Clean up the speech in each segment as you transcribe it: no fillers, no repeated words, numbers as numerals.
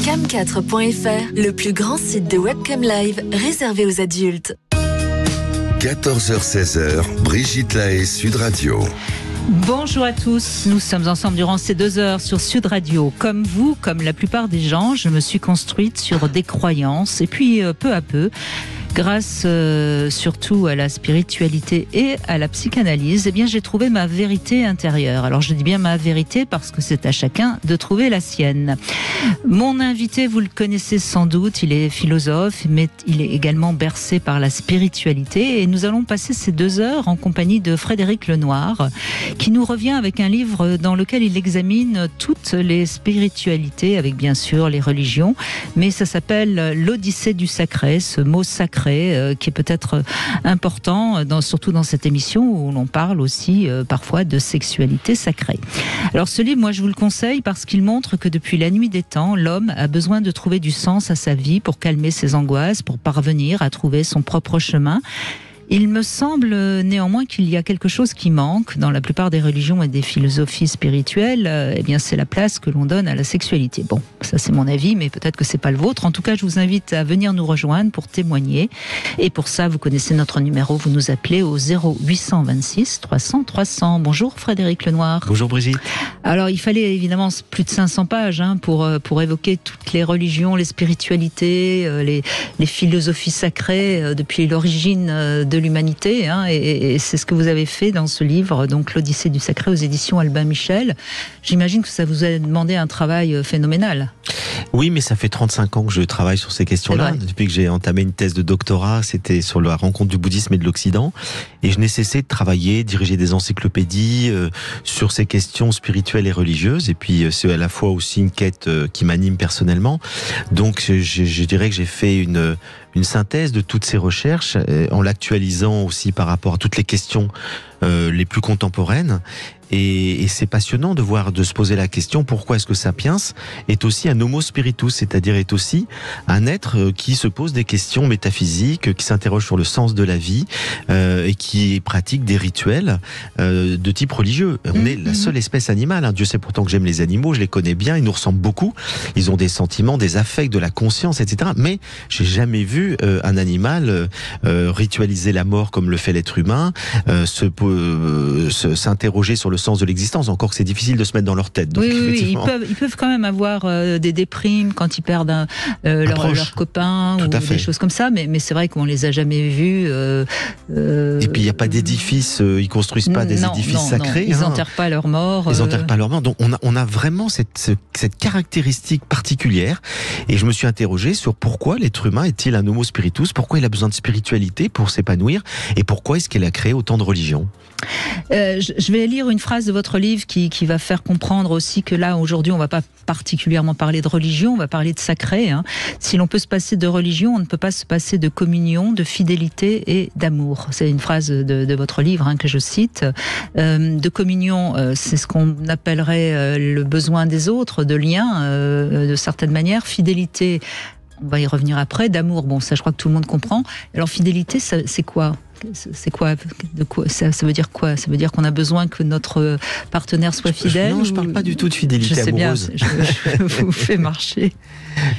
Cam4.fr, le plus grand site de webcam live réservé aux adultes. 14h-16h, Brigitte Lahaie, Sud Radio. Bonjour à tous, nous sommes ensemble durant ces 2 heures sur Sud Radio. Comme vous, comme la plupart des gens, je me suis construite sur des croyances et puis peu à peu, grâce surtout à la spiritualité et à la psychanalyse, eh bien j'ai trouvé ma vérité intérieure. Alors je dis bien ma vérité parce que c'est à chacun de trouver la sienne. Mon invité, vous le connaissez sans doute, il est philosophe, mais il est également bercé par la spiritualité et nous allons passer ces 2 heures en compagnie de Frédéric Lenoir, qui nous revient avec un livre dans lequel il examine toutes les spiritualités, avec bien sûr les religions, mais ça s'appelle l'Odyssée du sacré, ce mot sacré qui est peut-être important, surtout dans cette émission où l'on parle aussi parfois de sexualité sacrée. Alors ce livre, moi je vous le conseille parce qu'il montre que depuis la nuit des temps, l'homme a besoin de trouver du sens à sa vie pour calmer ses angoisses, pour parvenir à trouver son propre chemin. Il me semble néanmoins qu'il y a quelque chose qui manque dans la plupart des religions et des philosophies spirituelles. Eh bien, c'est la place que l'on donne à la sexualité. Bon, ça c'est mon avis, mais peut-être que c'est pas le vôtre. En tout cas, je vous invite à venir nous rejoindre pour témoigner. Et pour ça, vous connaissez notre numéro. Vous nous appelez au 0826 300 300. Bonjour Frédéric Lenoir. Bonjour Brigitte. Alors, il fallait évidemment plus de 500 pages pour évoquer toutes les religions, les spiritualités, les philosophies sacrées depuis l'origine de l'humanité, et c'est ce que vous avez fait dans ce livre, donc l'Odyssée du sacré aux éditions Albin Michel. J'imagine que ça vous a demandé un travail phénoménal. Oui, mais ça fait 35 ans que je travaille sur ces questions-là. Depuis que j'ai entamé une thèse de doctorat, c'était sur la rencontre du bouddhisme et de l'Occident. Et je n'ai cessé de travailler, diriger des encyclopédies sur ces questions spirituelles et religieuses. Et puis, c'est à la fois aussi une quête qui m'anime personnellement. Donc, je dirais que j'ai fait une synthèse de toutes ces recherches, en l'actualisant aussi par rapport à toutes les questions les plus contemporaines. Et c'est passionnant de se poser la question pourquoi est-ce que Sapiens est aussi un homo spiritus, c'est-à-dire est aussi un être qui se pose des questions métaphysiques, qui s'interroge sur le sens de la vie et qui pratique des rituels de type religieux. On est la seule espèce animale. Dieu sait pourtant que j'aime les animaux, je les connais bien, ils nous ressemblent beaucoup. Ils ont des sentiments, des affects, de la conscience, etc. Mais j'ai jamais vu un animal ritualiser la mort comme le fait l'être humain, s'interroger sur le sens de l'existence, encore que c'est difficile de se mettre dans leur tête. Donc, oui, ils peuvent quand même avoir des déprimes quand ils perdent leur copain ou des choses comme ça, mais c'est vrai qu'on les a jamais vus. Et puis il n'y a pas d'édifices, ils construisent pas des édifices sacrés. Ils n'enterrent pas leurs morts. Ils n'enterrent pas leurs morts. Donc on a vraiment cette caractéristique particulière. Et je me suis interrogé sur pourquoi l'être humain est-il un homo spiritus, pourquoi il a besoin de spiritualité pour s'épanouir, et pourquoi est-ce qu'il a créé autant de religions. Je vais lire une phrase de votre livre qui va faire comprendre aussi que là, aujourd'hui, on ne va pas particulièrement parler de religion, on va parler de sacré. Si l'on peut se passer de religion, on ne peut pas se passer de communion, de fidélité et d'amour. C'est une phrase de votre livre que je cite. De communion, c'est ce qu'on appellerait le besoin des autres, de lien, de certaine manière. Fidélité, on va y revenir après. D'amour, bon, ça je crois que tout le monde comprend. Alors fidélité, c'est quoi ? C'est quoi, ça veut dire quoi? Ça veut dire qu'on a besoin que notre partenaire soit fidèle? Non, je parle pas du tout de fidélité amoureuse. Je sais bien, je vous fais marcher.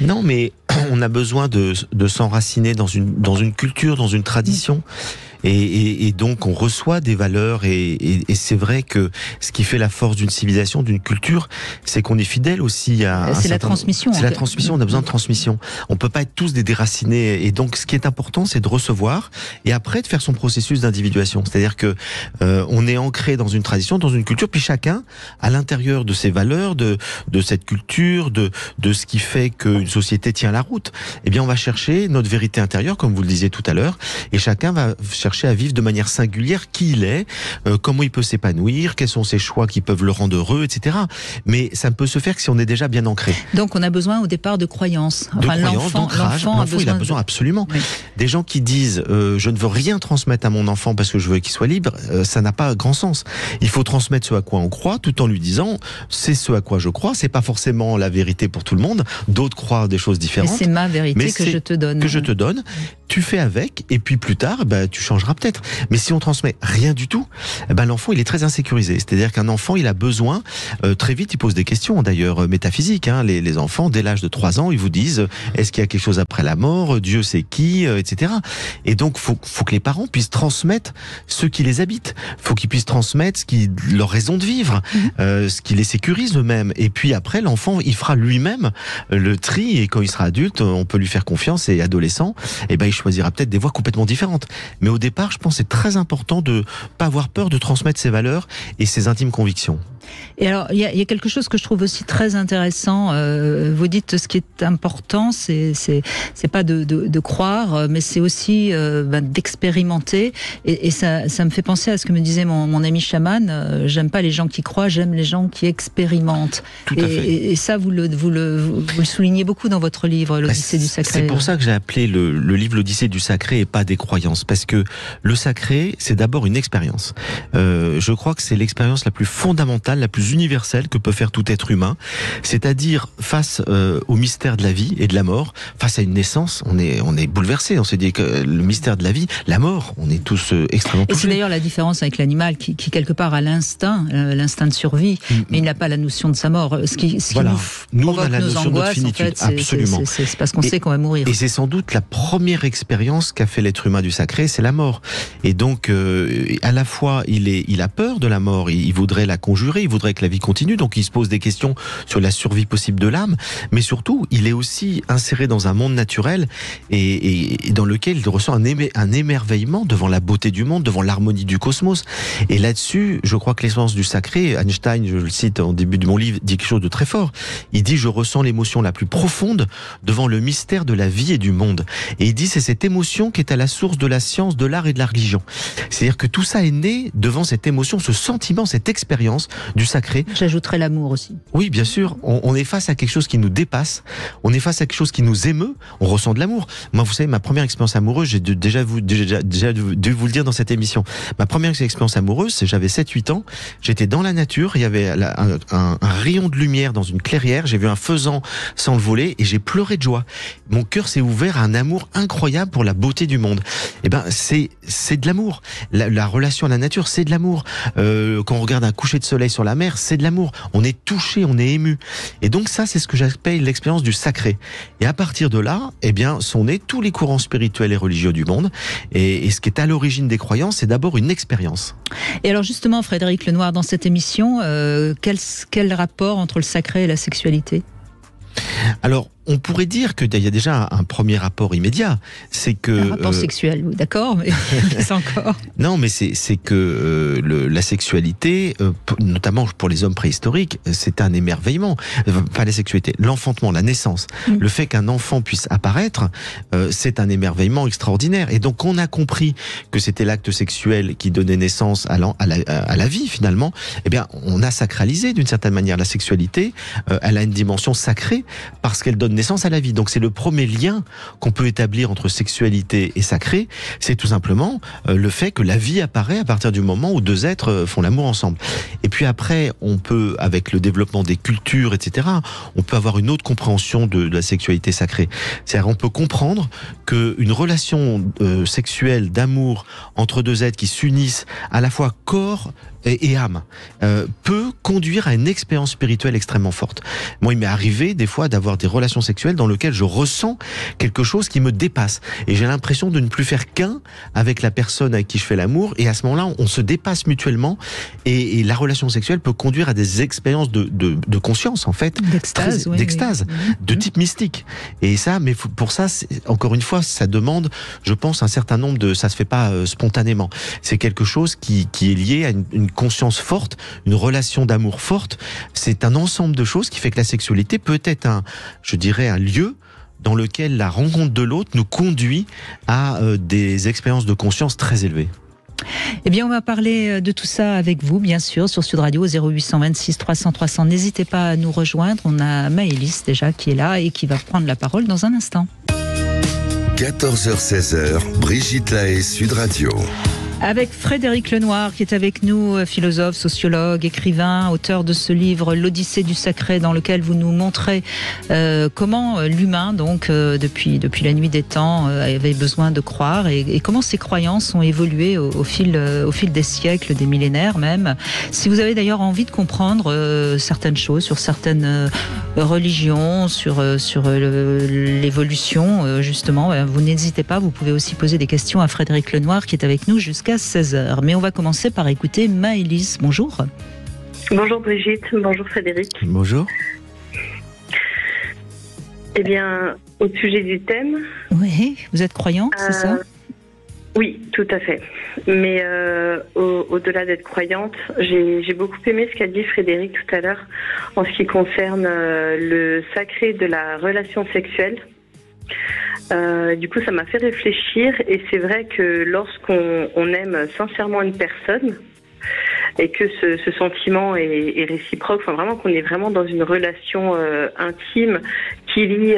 Non, mais on a besoin de s'enraciner dans une culture, dans une tradition. Et donc on reçoit des valeurs et c'est vrai que ce qui fait la force d'une civilisation, d'une culture, c'est qu'on est fidèle aussi à... C'est la transmission. C'est la transmission, on a besoin de transmission. On peut pas être tous des déracinés. Et donc ce qui est important, c'est de recevoir et après de faire son processus d'individuation. C'est-à-dire que on est ancré dans une tradition, dans une culture, puis chacun, à l'intérieur de ses valeurs, de cette culture, de ce qui fait qu'une société tient la route, eh bien on va chercher notre vérité intérieure, comme vous le disiez tout à l'heure, et chacun va chercher à vivre de manière singulière qui il est, comment il peut s'épanouir, quels sont ses choix qui peuvent le rendre heureux, etc. Mais ça ne peut se faire que si on est déjà bien ancré. Donc on a besoin au départ de croyances. L'enfant il a besoin absolument. Oui. Des gens qui disent je ne veux rien transmettre à mon enfant parce que je veux qu'il soit libre, ça n'a pas grand sens. Il faut transmettre ce à quoi on croit tout en lui disant c'est ce à quoi je crois, c'est pas forcément la vérité pour tout le monde, d'autres croient des choses différentes. c'est ma vérité que je te donne. Que je te donne, tu fais avec, et puis plus tard, tu changeras peut-être. Mais si on transmet rien du tout, l'enfant, il est très insécurisé. C'est-à-dire qu'un enfant, il a besoin, très vite, il pose des questions, d'ailleurs, métaphysiques. Les enfants, dès l'âge de 3 ans, ils vous disent, est-ce qu'il y a quelque chose après la mort? Dieu c'est qui? Etc. Et donc, faut que les parents puissent transmettre ce qui les habite. Faut qu'ils puissent transmettre leur raison de vivre, ce qui les sécurise eux-mêmes. Et puis après, l'enfant, il fera lui-même le tri, et quand il sera adulte, on peut lui faire confiance, et adolescent, il choisira peut-être des voies complètement différentes. Mais au départ, je pense que c'est très important de pas avoir peur de transmettre ses valeurs et ses intimes convictions. Et alors, il y a quelque chose que je trouve aussi très intéressant. Vous dites ce qui est important, c'est pas de croire, mais c'est aussi d'expérimenter. Et ça me fait penser à ce que me disait mon ami chaman. J'aime pas les gens qui croient, j'aime les gens qui expérimentent. Tout à fait. Et ça, vous le soulignez beaucoup dans votre livre, l'Odyssée du Sacré. C'est pour ça que j'ai appelé le livre l'Odyssée du Sacré et pas des croyances, parce que le sacré, c'est d'abord une expérience. Je crois que c'est l'expérience la plus fondamentale, la plus universelle que peut faire tout être humain, c'est-à-dire face au mystère de la vie et de la mort, face à une naissance, on est bouleversé, on se dit que le mystère de la vie, la mort, on est tous extrêmement touchés. Et c'est d'ailleurs la différence avec l'animal qui quelque part a l'instinct de survie, mais il n'a pas la notion de sa mort. Ce qui nous on a la notion de finitude, en fait, absolument. C'est parce qu'on sait qu'on va mourir. Et c'est sans doute la première expérience qu'a fait l'être humain du sacré, c'est la mort. Et donc, à la fois, il a peur de la mort, il voudrait la conjurer, il voudrait que la vie continue, donc il se pose des questions sur la survie possible de l'âme, mais surtout, il est aussi inséré dans un monde naturel et dans lequel il ressent un émerveillement devant la beauté du monde, devant l'harmonie du cosmos. Et là-dessus, je crois que l'expérience du sacré, Einstein, je le cite au début de mon livre, dit quelque chose de très fort. Il dit, je ressens l'émotion la plus profonde devant le mystère de la vie et du monde. Et il dit, c'est cette émotion qui est à la source de la science, de l'art et de la religion. C'est-à-dire que tout ça est né devant cette émotion, ce sentiment, cette expérience du sacré. J'ajouterais l'amour aussi. Oui, bien sûr. On est face à quelque chose qui nous dépasse. On est face à quelque chose qui nous émeut. On ressent de l'amour. Moi, vous savez, ma première expérience amoureuse, j'ai déjà dû vous le dire dans cette émission. Ma première expérience amoureuse, c'est j'avais 7-8 ans. J'étais dans la nature. Il y avait un rayon de lumière dans une clairière. J'ai vu un faisan s'envoler et j'ai pleuré de joie. Mon cœur s'est ouvert à un amour incroyable pour la beauté du monde. Eh ben, c'est de l'amour. La relation à la nature, c'est de l'amour. Quand on regarde un coucher de soleil sur la mer, c'est de l'amour. On est touché, on est ému. Et donc ça, c'est ce que j'appelle l'expérience du sacré. Et à partir de là, eh bien, sont nés tous les courants spirituels et religieux du monde. Et ce qui est à l'origine des croyances, c'est d'abord une expérience. Et alors justement, Frédéric Lenoir, dans cette émission, quel rapport entre le sacré et la sexualité ? Alors, on pourrait dire qu'il y a déjà un premier rapport immédiat, c'est que... Un rapport sexuel, oui, d'accord, mais c'est encore... Non, mais c'est que la sexualité, notamment pour les hommes préhistoriques, c'est un émerveillement. Pas la sexualité, l'enfantement, la naissance. Le fait qu'un enfant puisse apparaître, c'est un émerveillement extraordinaire. Et donc, on a compris que c'était l'acte sexuel qui donnait naissance à la vie, finalement. Eh bien, on a sacralisé d'une certaine manière la sexualité. Elle a une dimension sacrée parce qu'elle donne naissance à la vie. Donc c'est le premier lien qu'on peut établir entre sexualité et sacré, c'est tout simplement le fait que la vie apparaît à partir du moment où deux êtres font l'amour ensemble. Et puis après, on peut, avec le développement des cultures, etc., on peut avoir une autre compréhension de la sexualité sacrée. C'est-à-dire on peut comprendre qu'une relation sexuelle, d'amour, entre deux êtres qui s'unissent à la fois corps et âme, peut conduire à une expérience spirituelle extrêmement forte. Moi, il m'est arrivé des fois d'avoir des relations sexuelles dans lesquelles je ressens quelque chose qui me dépasse. Et j'ai l'impression de ne plus faire qu'un avec la personne avec qui je fais l'amour. Et à ce moment-là, on se dépasse mutuellement. Et la relation sexuelle peut conduire à des expériences de conscience, en fait. D'extase, oui, de type mystique. Et ça, mais pour ça, encore une fois, ça demande, je pense, un certain nombre de... Ça se fait pas spontanément. C'est quelque chose qui est lié à une conscience forte, une relation d'amour forte. C'est un ensemble de choses qui fait que la sexualité peut être un lieu dans lequel la rencontre de l'autre nous conduit à des expériences de conscience très élevées. Eh bien, on va parler de tout ça avec vous, bien sûr, sur Sud Radio, 0826 300 300. N'hésitez pas à nous rejoindre. On a Maëlys déjà qui est là et qui va prendre la parole dans un instant. 14h-16h, Brigitte Lahaie, Sud Radio. Avec Frédéric Lenoir qui est avec nous, philosophe, sociologue, écrivain, auteur de ce livre L'Odyssée du sacré, dans lequel vous nous montrez comment l'humain, donc depuis la nuit des temps, avait besoin de croire et comment ces croyances ont évolué au fil des siècles, des millénaires même. Si vous avez d'ailleurs envie de comprendre certaines choses sur certaines religions, sur l'évolution justement, vous n'hésitez pas, vous pouvez aussi poser des questions à Frédéric Lenoir qui est avec nous jusqu'à 16h. Mais on va commencer par écouter Maëlys. Bonjour. Bonjour Brigitte, bonjour Frédéric. Bonjour. Eh bien, au sujet du thème... Oui, vous êtes croyante, c'est ça ? Oui, tout à fait. Mais au-delà d'être croyante, j'ai beaucoup aimé ce qu'a dit Frédéric tout à l'heure en ce qui concerne le sacré de la relation sexuelle. Du coup, ça m'a fait réfléchir et c'est vrai que lorsqu'on aime sincèrement une personne et que ce sentiment est réciproque, enfin vraiment qu'on est vraiment dans une relation intime qui lie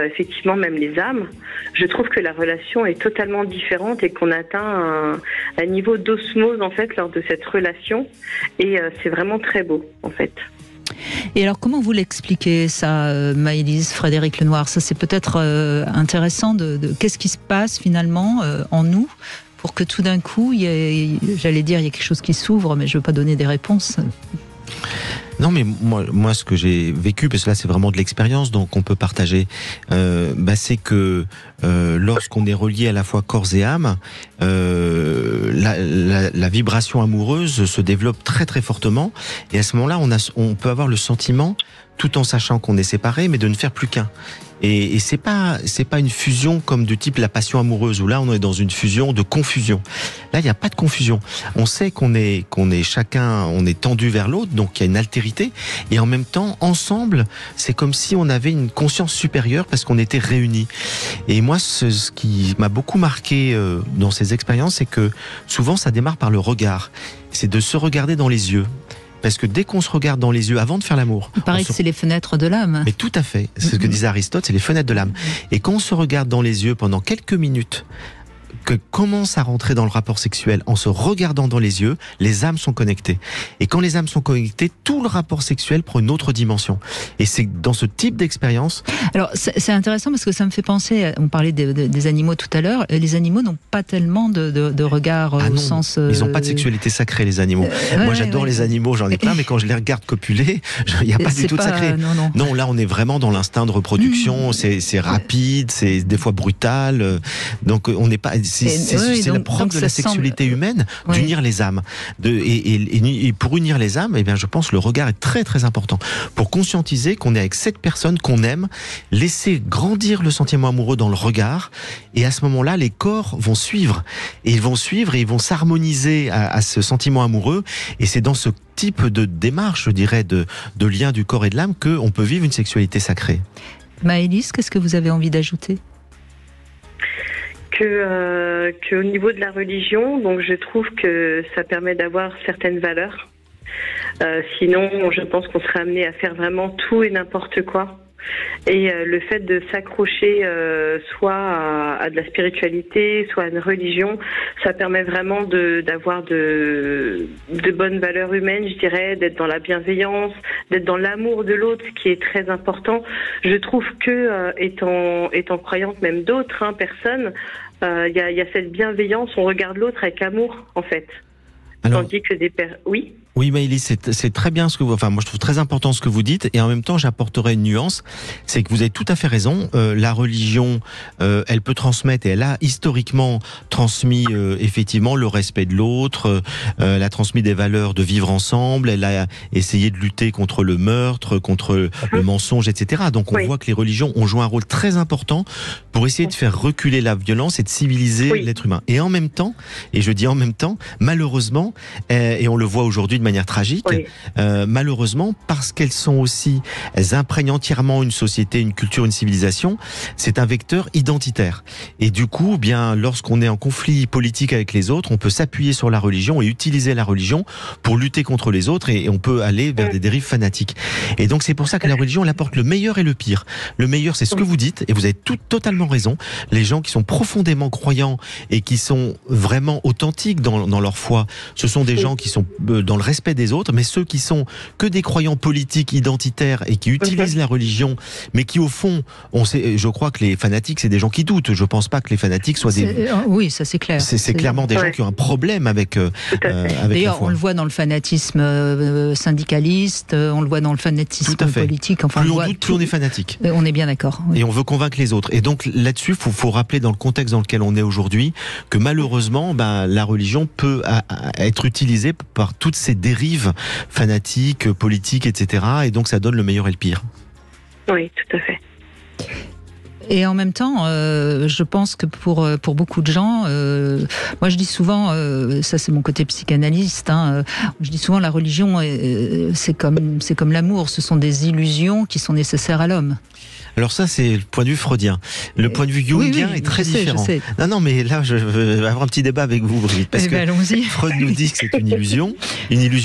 effectivement même les âmes, je trouve que la relation est totalement différente et qu'on atteint un niveau d'osmose en fait lors de cette relation et c'est vraiment très beau en fait. Et alors, comment vous l'expliquez ça, Maëlys, Frédéric Lenoir ? Ça, c'est peut-être intéressant qu'est-ce qui se passe finalement en nous pour que tout d'un coup, il y a quelque chose qui s'ouvre, mais je ne veux pas donner des réponses. Non, mais moi, ce que j'ai vécu, parce que là, c'est vraiment de l'expérience, donc on peut partager, c'est que lorsqu'on est relié à la fois corps et âme, la vibration amoureuse se développe très très fortement, et à ce moment-là, on peut avoir le sentiment, tout en sachant qu'on est séparés, mais de ne faire plus qu'un. Et c'est pas une fusion comme de type la passion amoureuse où là on est dans une fusion de confusion. Là il n'y a pas de confusion. On sait qu'on est chacun, on est tendu vers l'autre, donc il y a une altérité. Et en même temps, ensemble, c'est comme si on avait une conscience supérieure parce qu'on était réunis. Et moi, ce qui m'a beaucoup marqué dans ces expériences, c'est que souvent ça démarre par le regard. C'est de se regarder dans les yeux. Parce que dès qu'on se regarde dans les yeux avant de faire l'amour... Il paraît que c'est les fenêtres de l'âme. Mais tout à fait. C'est ce que disait Aristote, c'est les fenêtres de l'âme. Et quand on se regarde dans les yeux pendant quelques minutes, que commence à rentrer dans le rapport sexuel, en se regardant dans les yeux, les âmes sont connectées. Et quand les âmes sont connectées, tout le rapport sexuel prend une autre dimension. Et c'est dans ce type d'expérience... Alors, c'est intéressant parce que ça me fait penser, on parlait des animaux tout à l'heure, les animaux n'ont pas tellement de regard au sens... Ils n'ont pas de sexualité sacrée, les animaux. Moi, j'adore les animaux, j'en ai plein, mais quand je les regarde copuler, il n'y a pas du tout de sacré. Non, là, on est vraiment dans l'instinct de reproduction, c'est rapide, c'est des fois brutal, donc on n'est pas... C'est le propre de la sexualité humaine d'unir les âmes. Et pour unir les âmes, eh bien, je pense que le regard est très très important. Pour conscientiser qu'on est avec cette personne qu'on aime, laisser grandir le sentiment amoureux dans le regard, et à ce moment-là, les corps vont suivre. Et ils vont s'harmoniser à ce sentiment amoureux. Et c'est dans ce type de démarche, je dirais, de lien du corps et de l'âme qu'on peut vivre une sexualité sacrée. Maëlys, qu'est-ce que vous avez envie d'ajouter ? Que au niveau de la religion, donc je trouve que ça permet d'avoir certaines valeurs. Sinon, je pense qu'on serait amené à faire vraiment tout et n'importe quoi. Et le fait de s'accrocher soit à de la spiritualité, soit à une religion, ça permet vraiment d'avoir de bonnes valeurs humaines, je dirais, d'être dans la bienveillance, d'être dans l'amour de l'autre, ce qui est très important. Je trouve que étant croyante, même d'autres personnes, il y a cette bienveillance, on regarde l'autre avec amour, en fait. Alors, tandis que Oui. Oui, Maëlys, c'est très bien ce que moi je trouve très important ce que vous dites, et en même temps j'apporterai une nuance, c'est que vous avez tout à fait raison. La religion, elle peut transmettre, et elle a historiquement transmis effectivement le respect de l'autre, elle a transmis des valeurs de vivre ensemble, elle a essayé de lutter contre le meurtre, contre le mensonge, etc. Donc on voit que les religions ont joué un rôle très important pour essayer de faire reculer la violence et de civiliser l'être humain. Et en même temps, et je dis en même temps, malheureusement, et on le voit aujourd'hui de manière tragique, Oui. malheureusement, parce qu'elles imprègnent entièrement une société, une culture, une civilisation. C'est un vecteur identitaire. Et du coup, bien, lorsqu'on est en conflit politique avec les autres, on peut s'appuyer sur la religion et utiliser la religion pour lutter contre les autres, et on peut aller vers des dérives fanatiques. Et donc c'est pour ça que la religion, elle apporte le meilleur et le pire. Le meilleur, c'est ce que vous dites, et vous avez totalement raison. Les gens qui sont profondément croyants et qui sont vraiment authentiques dans leur foi, ce sont des gens qui sont dans le respect des autres, mais ceux qui sont que des croyants politiques, identitaires, et qui utilisent la religion, mais qui au fond, je crois que les fanatiques, c'est des gens qui doutent. Je pense pas que les fanatiques soient des... Oui, ça c'est clair. C'est clairement des gens qui ont un problème avec la D'ailleurs, foi. on le voit dans le fanatisme syndicaliste, on le voit dans le fanatisme politique. Enfin, plus on doute, plus on est fanatique. On est bien d'accord. Oui. Et on veut convaincre les autres. Et donc là-dessus, faut rappeler dans le contexte dans lequel on est aujourd'hui que malheureusement, la religion peut être utilisée par toutes ces dérives fanatiques, politiques, etc. Et donc ça donne le meilleur et le pire. Oui, tout à fait. Et en même temps, je pense que pour beaucoup de gens, moi je dis souvent, ça c'est mon côté psychanalyste, je dis souvent la religion, c'est comme l'amour, ce sont des illusions qui sont nécessaires à l'homme. Alors ça, c'est le point de vue freudien. Le point de vue jungien est très différent. Non, mais là, je veux avoir un petit débat avec vous, Brigitte, parce que Freud nous dit que c'est une illusion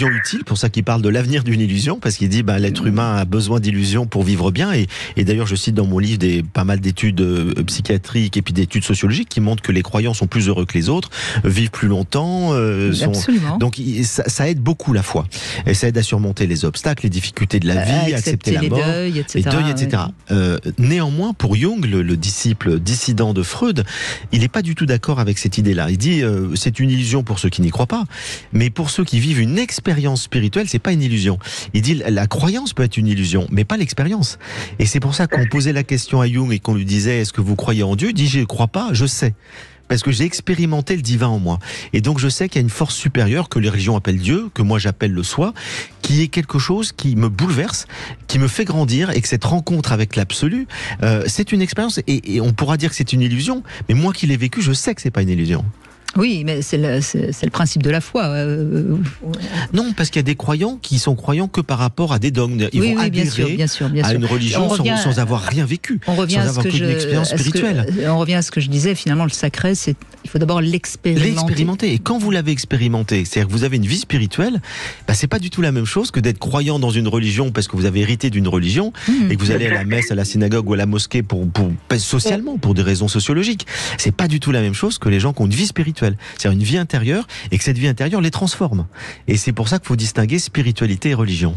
utile, pour ça qu'il parle de l'avenir d'une illusion, parce qu'il dit l'être humain a besoin d'illusions pour vivre bien, et d'ailleurs, je cite dans mon livre pas mal d'études psychiatriques et puis d'études sociologiques qui montrent que les croyants sont plus heureux que les autres, vivent plus longtemps. Absolument. Donc ça aide beaucoup la foi, et ça aide à surmonter les obstacles, les difficultés de la vie, accepter la mort, les deuils, etc. Néanmoins, pour Jung, le disciple dissident de Freud, il n'est pas du tout d'accord avec cette idée-là. Il dit c'est une illusion pour ceux qui n'y croient pas, mais pour ceux qui vivent une expérience spirituelle, c'est pas une illusion. Il dit la croyance peut être une illusion, mais pas l'expérience. Et c'est pour ça qu'on posait la question à Jung et qu'on lui disait est-ce que vous croyez en Dieu? Il dit je ne crois pas, je sais. Parce que j'ai expérimenté le divin en moi. Et donc je sais qu'il y a une force supérieure que les religions appellent Dieu, que moi j'appelle le soi, qui est quelque chose qui me bouleverse, qui me fait grandir, et que cette rencontre avec l'absolu, c'est une expérience, et on pourra dire que c'est une illusion, mais moi qui l'ai vécu, je sais que c'est pas une illusion. Oui, mais c'est le principe de la foi. Non, parce qu'il y a des croyants qui sont croyants que par rapport à des dogmes. Ils vont adhérer bien sûr. à une religion sans avoir rien vécu, sans avoir connu une expérience spirituelle. On revient à ce que je disais, finalement, le sacré, il faut d'abord l'expérimenter. Et quand vous l'avez expérimenté, c'est-à-dire que vous avez une vie spirituelle, c'est pas du tout la même chose que d'être croyant dans une religion parce que vous avez hérité d'une religion et que vous allez à la messe, à la synagogue ou à la mosquée socialement, pour des raisons sociologiques. C'est pas du tout la même chose que les gens qui ont une vie spirituelle. C'est-à-dire une vie intérieure, et que cette vie intérieure les transforme. Et c'est pour ça qu'il faut distinguer spiritualité et religion.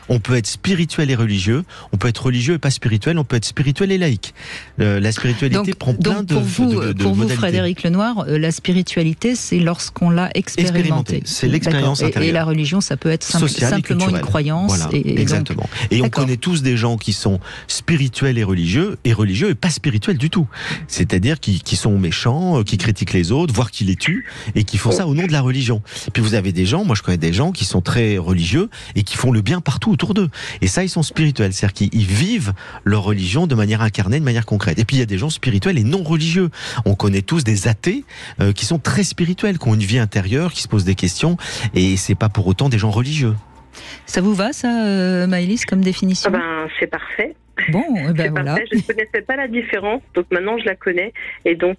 On peut être spirituel et religieux, on peut être religieux et pas spirituel, on peut être spirituel et laïque. La spiritualité prend plein de modalités. Pour vous, Frédéric Lenoir, la spiritualité, c'est lorsqu'on l'a expérimenté. C'est l'expérience intérieure. Et la religion, ça peut être simplement une croyance. Voilà, exactement. Et on connaît tous des gens qui sont spirituels et religieux et pas spirituels du tout. C'est-à-dire qui sont méchants, qui critiquent les autres, voire qui les tuent, et qui font ça au nom de la religion. Puis vous avez des gens, moi je connais des gens qui sont très religieux et qui font le bien partout autour d'eux. Et ça, ils sont spirituels. C'est-à-dire qu'ils vivent leur religion de manière incarnée, de manière concrète. Et puis, il y a des gens spirituels et non religieux. On connaît tous des athées qui sont très spirituels, qui ont une vie intérieure, qui se posent des questions. Et c'est pas pour autant des gens religieux. Ça vous va, ça, Maëlys, comme définition? C'est parfait. Bon, c'est voilà. parfait. Je ne connaissais pas la différence, donc maintenant je la connais. Et donc,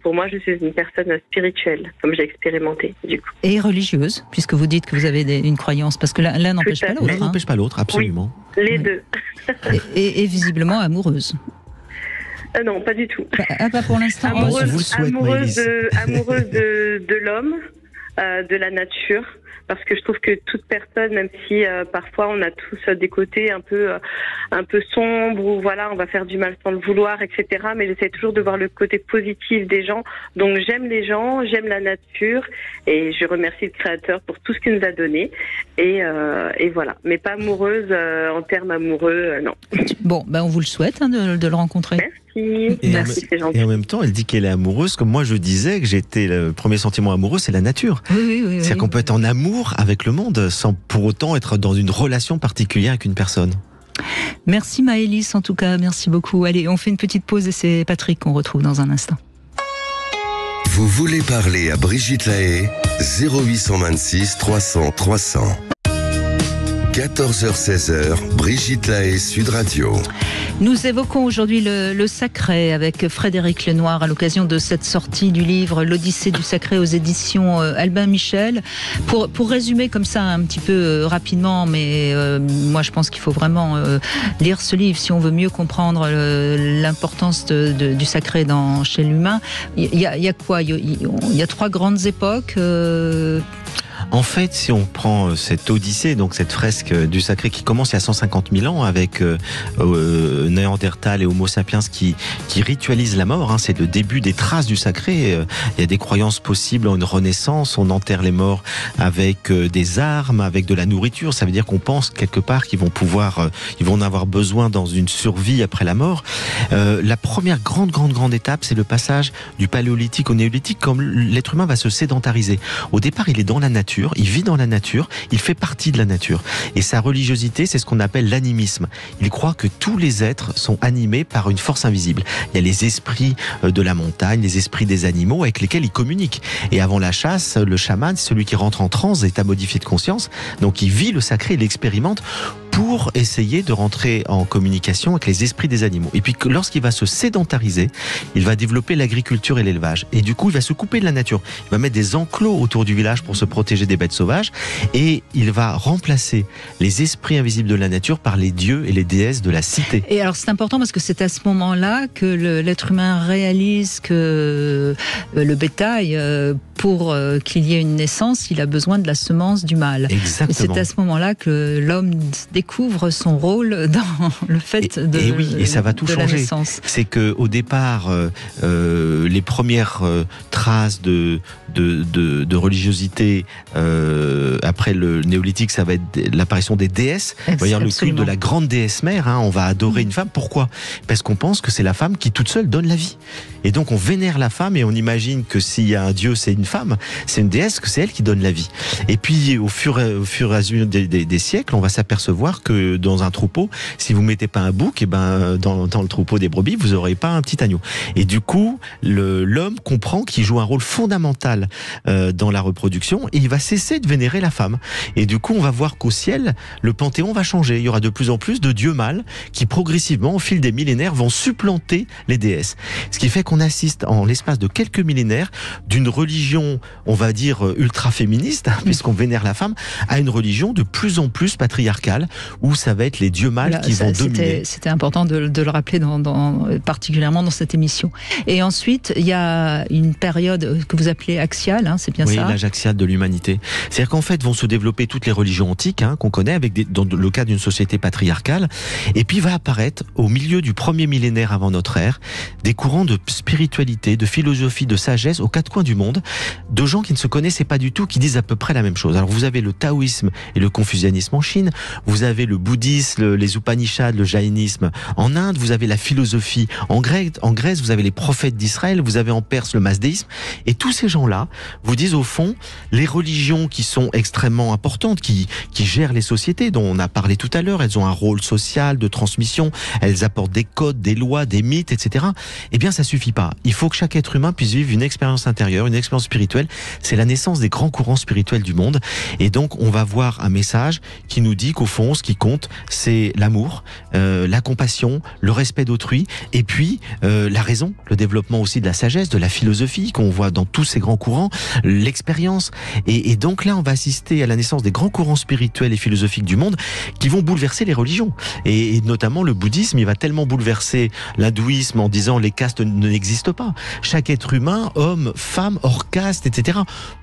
pour moi, je suis une personne spirituelle, comme j'ai expérimenté, du coup. Et religieuse, puisque vous dites que vous avez une croyance, parce que l'un n'empêche pas l'autre. L'un n'empêche pas l'autre, absolument. Oui, les deux. et visiblement amoureuse. Non, pas du tout. Pas pour l'instant. Amoureuse de l'homme, de la nature. Parce que je trouve que toute personne, même si parfois on a tous des côtés un peu sombres, ou voilà, on va faire du mal sans le vouloir, etc. Mais j'essaie toujours de voir le côté positif des gens. Donc j'aime les gens, j'aime la nature, et je remercie le Créateur pour tout ce qu'il nous a donné. Et voilà. Mais pas amoureuse en termes amoureux, non. Bon, on vous le souhaite de le rencontrer. Merci, c'est gentil. Et en même temps, elle dit qu'elle est amoureuse, comme moi je disais que le premier sentiment amoureux, c'est la nature. Oui. C'est-à-dire qu'on peut être en amour avec le monde sans pour autant être dans une relation particulière avec une personne. Merci Maëlys, en tout cas, merci beaucoup. Allez, on fait une petite pause et c'est Patrick qu'on retrouve dans un instant. Vous voulez parler à Brigitte Lahaie, 0826 300 300. 14h-16h, Brigitte Lahaie, Sud Radio. Nous évoquons aujourd'hui le sacré avec Frédéric Lenoir à l'occasion de cette sortie du livre L'Odyssée du sacré aux éditions Albin Michel. Pour résumer comme ça un petit peu rapidement, mais moi je pense qu'il faut vraiment lire ce livre si on veut mieux comprendre l'importance du sacré chez l'humain. Il y a quoi ? Il y a 3 grandes époques. En fait, si on prend cette Odyssée, donc cette fresque du sacré qui commence il y a 150 000 ans avec Néandertal et Homo sapiens qui ritualisent la mort, c'est le début des traces du sacré. Il y a des croyances possibles en une renaissance, on enterre les morts avec des armes, avec de la nourriture. Ça veut dire qu'on pense quelque part qu'ils vont en avoir besoin dans une survie après la mort. La première grande étape, c'est le passage du paléolithique au néolithique, comme l'être humain va se sédentariser. Au départ, il est dans la nature, il vit dans la nature, il fait partie de la nature. Et sa religiosité, c'est ce qu'on appelle l'animisme. Il croit que tous les êtres sont animés par une force invisible. Il y a les esprits de la montagne, les esprits des animaux avec lesquels il communique. Et avant la chasse, le chaman, c'est celui qui rentre en transe, état modifié de conscience. Donc il vit le sacré, il l'expérimente pour essayer de rentrer en communication avec les esprits des animaux. Et puis lorsqu'il va se sédentariser, il va développer l'agriculture et l'élevage. Et du coup, il va se couper de la nature. Il va mettre des enclos autour du village pour se protéger des bêtes sauvages. Et il va remplacer les esprits invisibles de la nature par les dieux et les déesses de la cité. Et alors c'est important parce que c'est à ce moment-là que l'être humain réalise que le bétail, pour qu'il y ait une naissance, il a besoin de la semence du mâle. Exactement. Et c'est à ce moment-là que l'homme découvre son rôle dans le fait et ça va tout changer. C'est que au départ, les premières traces de religiosité après le néolithique, ça va être l'apparition des déesses. On va dire le culte de la grande déesse mère. On va adorer une femme. Pourquoi ? Parce qu'on pense que c'est la femme qui toute seule donne la vie. Et donc on vénère la femme et on imagine que s'il y a un dieu, c'est une femme, c'est une déesse, que c'est elle qui donne la vie. Et puis au fur et à mesure des siècles, on va s'apercevoir que dans un troupeau, si vous mettez pas un bouc, et dans le troupeau des brebis, vous aurez pas un petit agneau. Et du coup, l'homme comprend qu'il joue un rôle fondamental dans la reproduction et il va cesser de vénérer la femme. Et du coup, on va voir qu'au ciel, le panthéon va changer. Il y aura de plus en plus de dieux mâles qui progressivement, au fil des millénaires, vont supplanter les déesses. Ce qui fait qu'on assiste en l'espace de quelques millénaires d'une religion, on va dire, ultra-féministe, puisqu'on vénère la femme, à une religion de plus en plus patriarcale, où ça va être les dieux mâles qui vont dominer. C'était important de le rappeler, particulièrement dans cette émission. Et ensuite, il y a une période que vous appelez axiale, c'est bien ça ? Oui, l'âge axial de l'humanité. C'est-à-dire qu'en fait, vont se développer toutes les religions antiques qu'on connaît, dans le cas d'une société patriarcale, et puis va apparaître, au milieu du premier millénaire avant notre ère, des courants de spiritualité, de philosophie, de sagesse aux 4 coins du monde, de gens qui ne se connaissaient pas du tout, qui disent à peu près la même chose. Alors vous avez le taoïsme et le confucianisme en Chine, vous avez le bouddhisme, les Upanishads, le jaïnisme en Inde, vous avez la philosophie en Grèce, vous avez les prophètes d'Israël, vous avez en Perse le mazdéisme, et tous ces gens-là vous disent au fond, les religions qui sont extrêmement importantes, qui gèrent les sociétés, dont on a parlé tout à l'heure, elles ont un rôle social, de transmission, elles apportent des codes, des lois, des mythes, etc. Eh bien, ça suffit pas. Il faut que chaque être humain puisse vivre une expérience intérieure, une expérience spirituelle. C'est la naissance des grands courants spirituels du monde. Et donc, on va voir un message qui nous dit qu'au fond, ce qui compte, c'est l'amour, la compassion, le respect d'autrui, et puis la raison, le développement aussi de la sagesse, de la philosophie qu'on voit dans tous ces grands courants, l'expérience. Et donc là, on va assister à la naissance des grands courants spirituels et philosophiques du monde qui vont bouleverser les religions. Et notamment le bouddhisme, il va tellement bouleverser l'hindouisme en disant les castes n'existent pas. Chaque être humain, homme, femme, hors caste, etc.,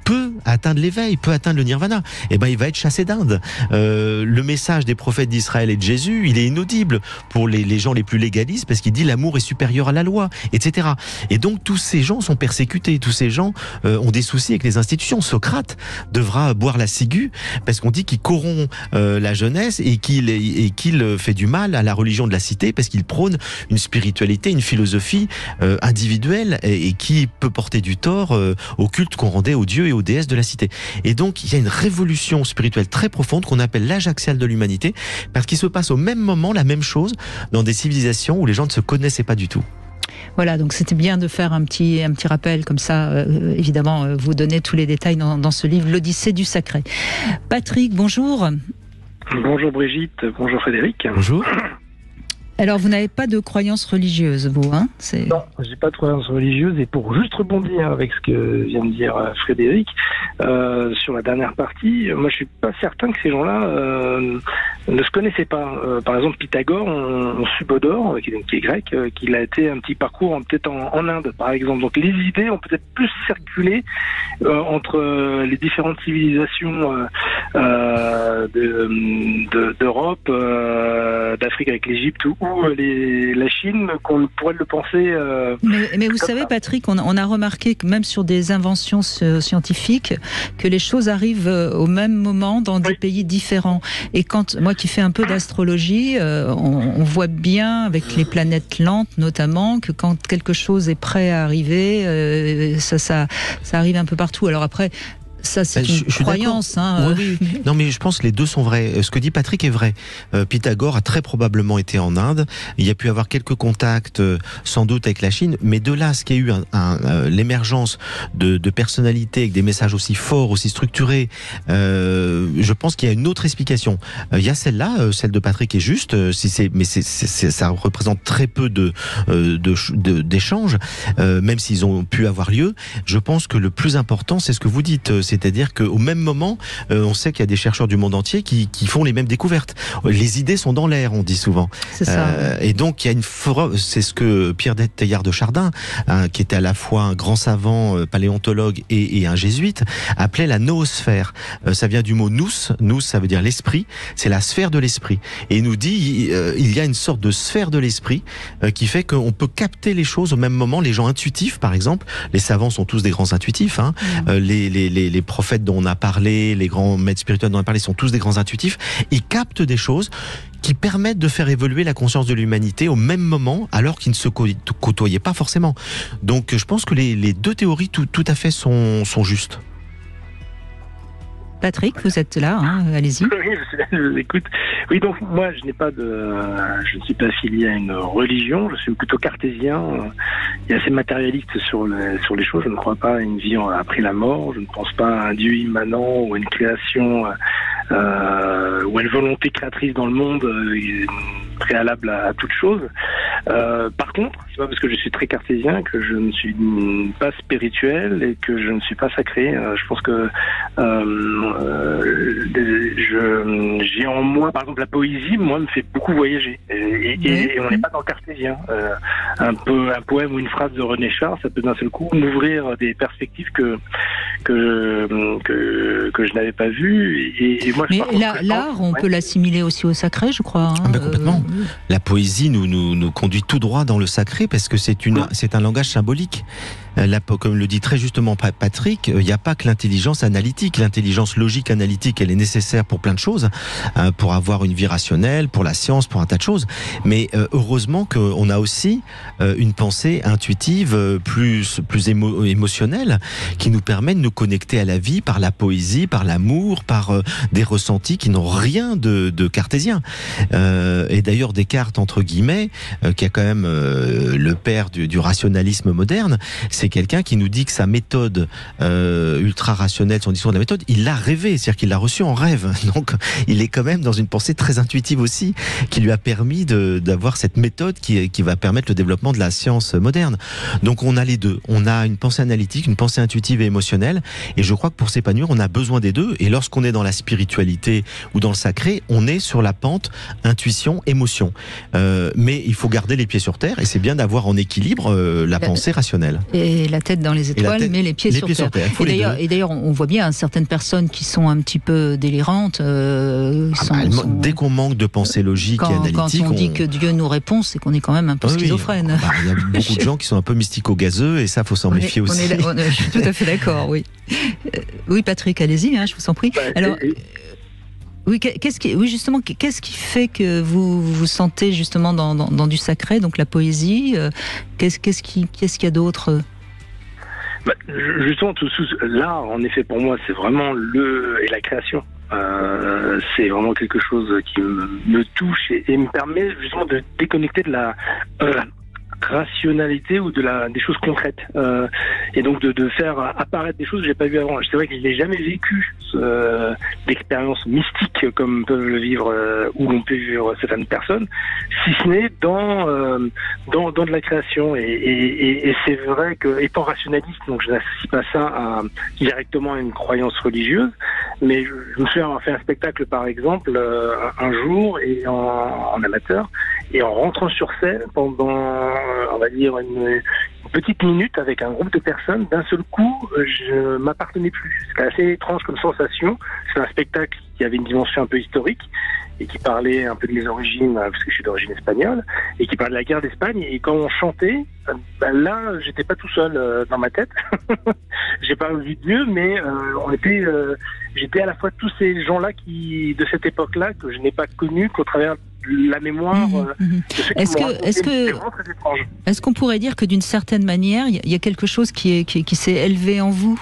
peut atteindre l'éveil, peut atteindre le nirvana. Et il va être chassé d'Inde. Le message des prophètes d'Israël et de Jésus, il est inaudible pour les gens les plus légalistes parce qu'il dit l'amour est supérieur à la loi, etc. Et donc tous ces gens sont persécutés, tous ces gens ont des soucis avec les institutions. Socrate devra boire la ciguë parce qu'on dit qu'il corrompt la jeunesse et qu'il fait du mal à la religion de la cité parce qu'il prône une spiritualité, une philosophie individuelle et qui peut porter du tort au culte qu'on rendait aux dieux et aux déesses de la cité. Et donc il y a une révolution spirituelle très profonde qu'on appelle l'âge axial de l'humanité parce qu'il se passe au même moment la même chose dans des civilisations où les gens ne se connaissaient pas du tout. Voilà, donc c'était bien de faire un petit rappel comme ça. Évidemment, vous donnez tous les détails dans ce livre, l'Odyssée du sacré. Patrick, bonjour. Bonjour Brigitte, bonjour Frédéric. Bonjour. Alors, vous n'avez pas de croyance religieuse, vous, hein? Non, j'ai pas de croyance religieuse, et pour juste rebondir avec ce que vient de dire Frédéric, sur la dernière partie, moi je suis pas certain que ces gens-là ne se connaissaient pas. Par exemple, Pythagore, on Subodore, qui est grec, qu'il a été un petit parcours peut-être en Inde, par exemple. Donc les idées ont peut-être plus circulé entre les différentes civilisations d'Europe, d'Afrique avec l'Égypte ou la Chine, qu'on pourrait le penser. Mais vous savez, Patrick, on a remarqué que même sur des inventions scientifiques, que les choses arrivent au même moment dans des pays différents. Et quand moi qui fais un peu d'astrologie, on voit bien avec les planètes lentes notamment que quand quelque chose est prêt à arriver, ça arrive un peu partout. Alors après, ça, c'est une croyance. Hein, oui. Non, mais je pense que les deux sont vrais. Ce que dit Patrick est vrai. Pythagore a très probablement été en Inde. Il y a pu avoir quelques contacts, sans doute, avec la Chine. Mais de là à ce qu'il y a eu l'émergence de personnalités avec des messages aussi forts, aussi structurés, je pense qu'il y a une autre explication. Il y a celle-là, celle de Patrick est juste. Mais ça représente très peu d'échanges, même s'ils ont pu avoir lieu. Je pense que le plus important, c'est ce que vous dites. C'est-à-dire qu'au même moment, on sait qu'il y a des chercheurs du monde entier qui font les mêmes découvertes. Les idées sont dans l'air, on dit souvent. C'est ça. Et donc, il y a c'est ce que Pierre Teilhard de Chardin, qui était à la fois un grand savant, paléontologue et un jésuite, appelait la noosphère. Ça vient du mot nous, ça veut dire l'esprit, c'est la sphère de l'esprit. Et il nous dit, il y a une sorte de sphère de l'esprit qui fait qu'on peut capter les choses au même moment. Les gens intuitifs, par exemple, les savants sont tous des grands intuitifs, hein. Les prophètes dont on a parlé, les grands maîtres spirituels dont on a parlé sont tous des grands intuitifs. Ils captent des choses qui permettent de faire évoluer la conscience de l'humanité au même moment, alors qu'ils ne se côtoyaient pas forcément. Donc je pense que les deux théories tout à fait sont justes. Patrick, vous êtes là, hein, allez-y. Oui, je vous écoute. Oui, donc moi, je ne suis pas affilié à une religion, je suis plutôt cartésien et assez matérialiste sur les choses. Je ne crois pas à une vie après la mort, je ne pense pas à un Dieu immanent ou à une création ou à une volonté créatrice dans le monde préalable à toute chose. Par contre, c'est pas parce que je suis très cartésien que je ne suis pas spirituel et que je ne suis pas sacré. Je pense que j'ai en moi, par exemple, la poésie, moi, me fait beaucoup voyager. Et on n'est pas dans le cartésien. Un poème ou une phrase de René Char, ça peut d'un seul coup m'ouvrir des perspectives que je n'avais pas vues. Et moi, mais l'art, on peut l'assimiler aussi au sacré, je crois. Hein, complètement. La poésie nous conduit tout droit dans le sacré parce que c'est un langage symbolique. Comme le dit très justement Patrick, il n'y a pas que l'intelligence analytique. L'intelligence logique analytique, elle est nécessaire pour plein de choses, pour avoir une vie rationnelle, pour la science, pour un tas de choses. Mais heureusement qu'on a aussi une pensée intuitive, plus émotionnelle, qui nous permet de nous connecter à la vie par la poésie, par l'amour, par des ressentis qui n'ont rien de cartésien. Et d'ailleurs, Descartes, entre guillemets, qui est quand même le père du rationalisme moderne, c'est quelqu'un qui nous dit que sa méthode ultra rationnelle, son discours de la méthode, il l'a rêvé, c'est-à-dire qu'il l'a reçu en rêve. Donc, il est quand même dans une pensée très intuitive aussi, qui lui a permis d'avoir cette méthode qui va permettre le développement de la science moderne. Donc, on a les deux. On a une pensée analytique, une pensée intuitive et émotionnelle. Et je crois que pour s'épanouir, on a besoin des deux. Et lorsqu'on est dans la spiritualité ou dans le sacré, on est sur la pente intuition, émotion. Mais il faut garder les pieds sur terre et c'est bien d'avoir en équilibre la pensée rationnelle. Et la tête dans les étoiles, mais les pieds sur terre. Et d'ailleurs, on voit bien certaines personnes qui sont un petit peu délirantes. Dès qu'on manque de pensée logique et analytique... Quand on dit que Dieu nous répond, c'est qu'on est quand même un peu schizophrène. Il y a beaucoup de gens qui sont un peu mystico-gazeux et ça, il faut s'en méfier aussi. Je suis tout à fait d'accord, oui. Oui, Patrick, allez-y, hein, je vous en prie. Alors... Oui, qu'est-ce qui fait que vous vous sentez justement dans du sacré, donc la poésie, qu'est-ce qu'il y a d'autre? Justement, l'art, en effet, pour moi, c'est vraiment et la création. C'est vraiment quelque chose qui me touche et me permet justement de déconnecter de rationalité ou des choses concrètes. Et donc de faire apparaître des choses que j'ai pas vues avant. C'est vrai que je n'ai jamais vécu d'expérience mystique comme peuvent le vivre ou l'ont pu vivre certaines personnes, si ce n'est dans de la création. Et c'est vrai que, étant rationaliste, donc je n'associe pas ça directement à une croyance religieuse, mais je me souviens avoir fait un spectacle par exemple un jour et en amateur, et en rentrant sur scène pendant on va dire une petite minute avec un groupe de personnes, d'un seul coup je m'appartenais plus. C'était assez étrange comme sensation. C'est un spectacle qui avait une dimension un peu historique et qui parlait un peu de mes origines, parce que je suis d'origine espagnole, et qui parlait de la guerre d'Espagne. Et quand on chantait, là, j'étais pas tout seul dans ma tête. J'ai pas vu Dieu, mais j'étais à la fois tous ces gens-là de cette époque-là que je n'ai pas connus qu'au travers de la mémoire de ceux qui Est-ce qu'on pourrait dire que d'une certaine manière, il y a quelque chose qui s'est élevé en vous?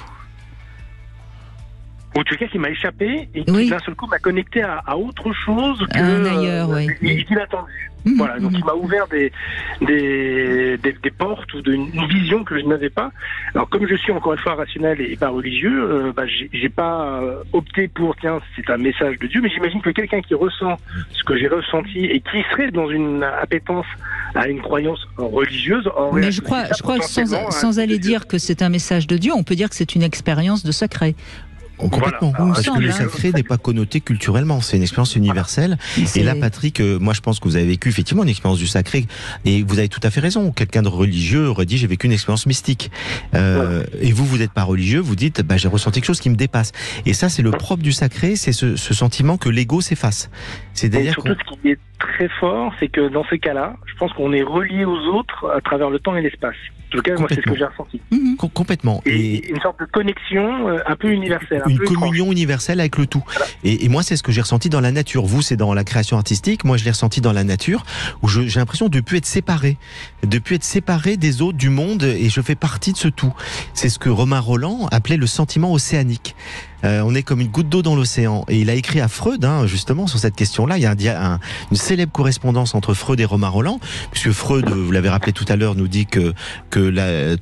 Ou en tout cas qui m'a échappé et qui d'un seul coup m'a connecté à autre chose que ailleurs, inattendu. Voilà, donc il m'a ouvert des portes ou une vision que je n'avais pas. Alors comme je suis encore une fois rationnel et pas religieux, j'ai pas opté pour tiens c'est un message de Dieu, mais j'imagine que quelqu'un qui ressent ce que j'ai ressenti et qui serait dans une appétence à une croyance religieuse. Mais je crois que sans aller dire que c'est un message de Dieu, on peut dire que c'est une expérience de sacré. Complètement, voilà. parce que le sacré n'est pas connoté culturellement, c'est une expérience universelle. Et là, Patrick, moi je pense que vous avez vécu effectivement une expérience du sacré, et vous avez tout à fait raison. Quelqu'un de religieux aurait dit j'ai vécu une expérience mystique. Et vous n'êtes pas religieux, vous dites j'ai ressenti quelque chose qui me dépasse. Et ça, c'est le propre du sacré, c'est ce sentiment que l'ego s'efface. C'est-à-dire surtout ce qui est très fort, c'est que dans ces cas-là, je pense qu'on est relié aux autres à travers le temps et l'espace. En tout cas, moi, c'est ce que j'ai ressenti. Complètement. Et une sorte de connexion un peu universelle. Une communion universelle avec le tout. Voilà. Et moi, c'est ce que j'ai ressenti dans la nature. Vous, c'est dans la création artistique. Moi, je l'ai ressenti dans la nature, où j'ai l'impression de ne plus être séparé. De ne plus être séparé des autres, du monde, et je fais partie de ce tout. C'est ce que Romain Rolland appelait le sentiment océanique. On est comme une goutte d'eau dans l'océan. Et il a écrit à Freud, justement, sur cette question-là. Il y a une célèbre correspondance entre Freud et Romain Rolland, puisque Freud, vous l'avez rappelé tout à l'heure, nous dit que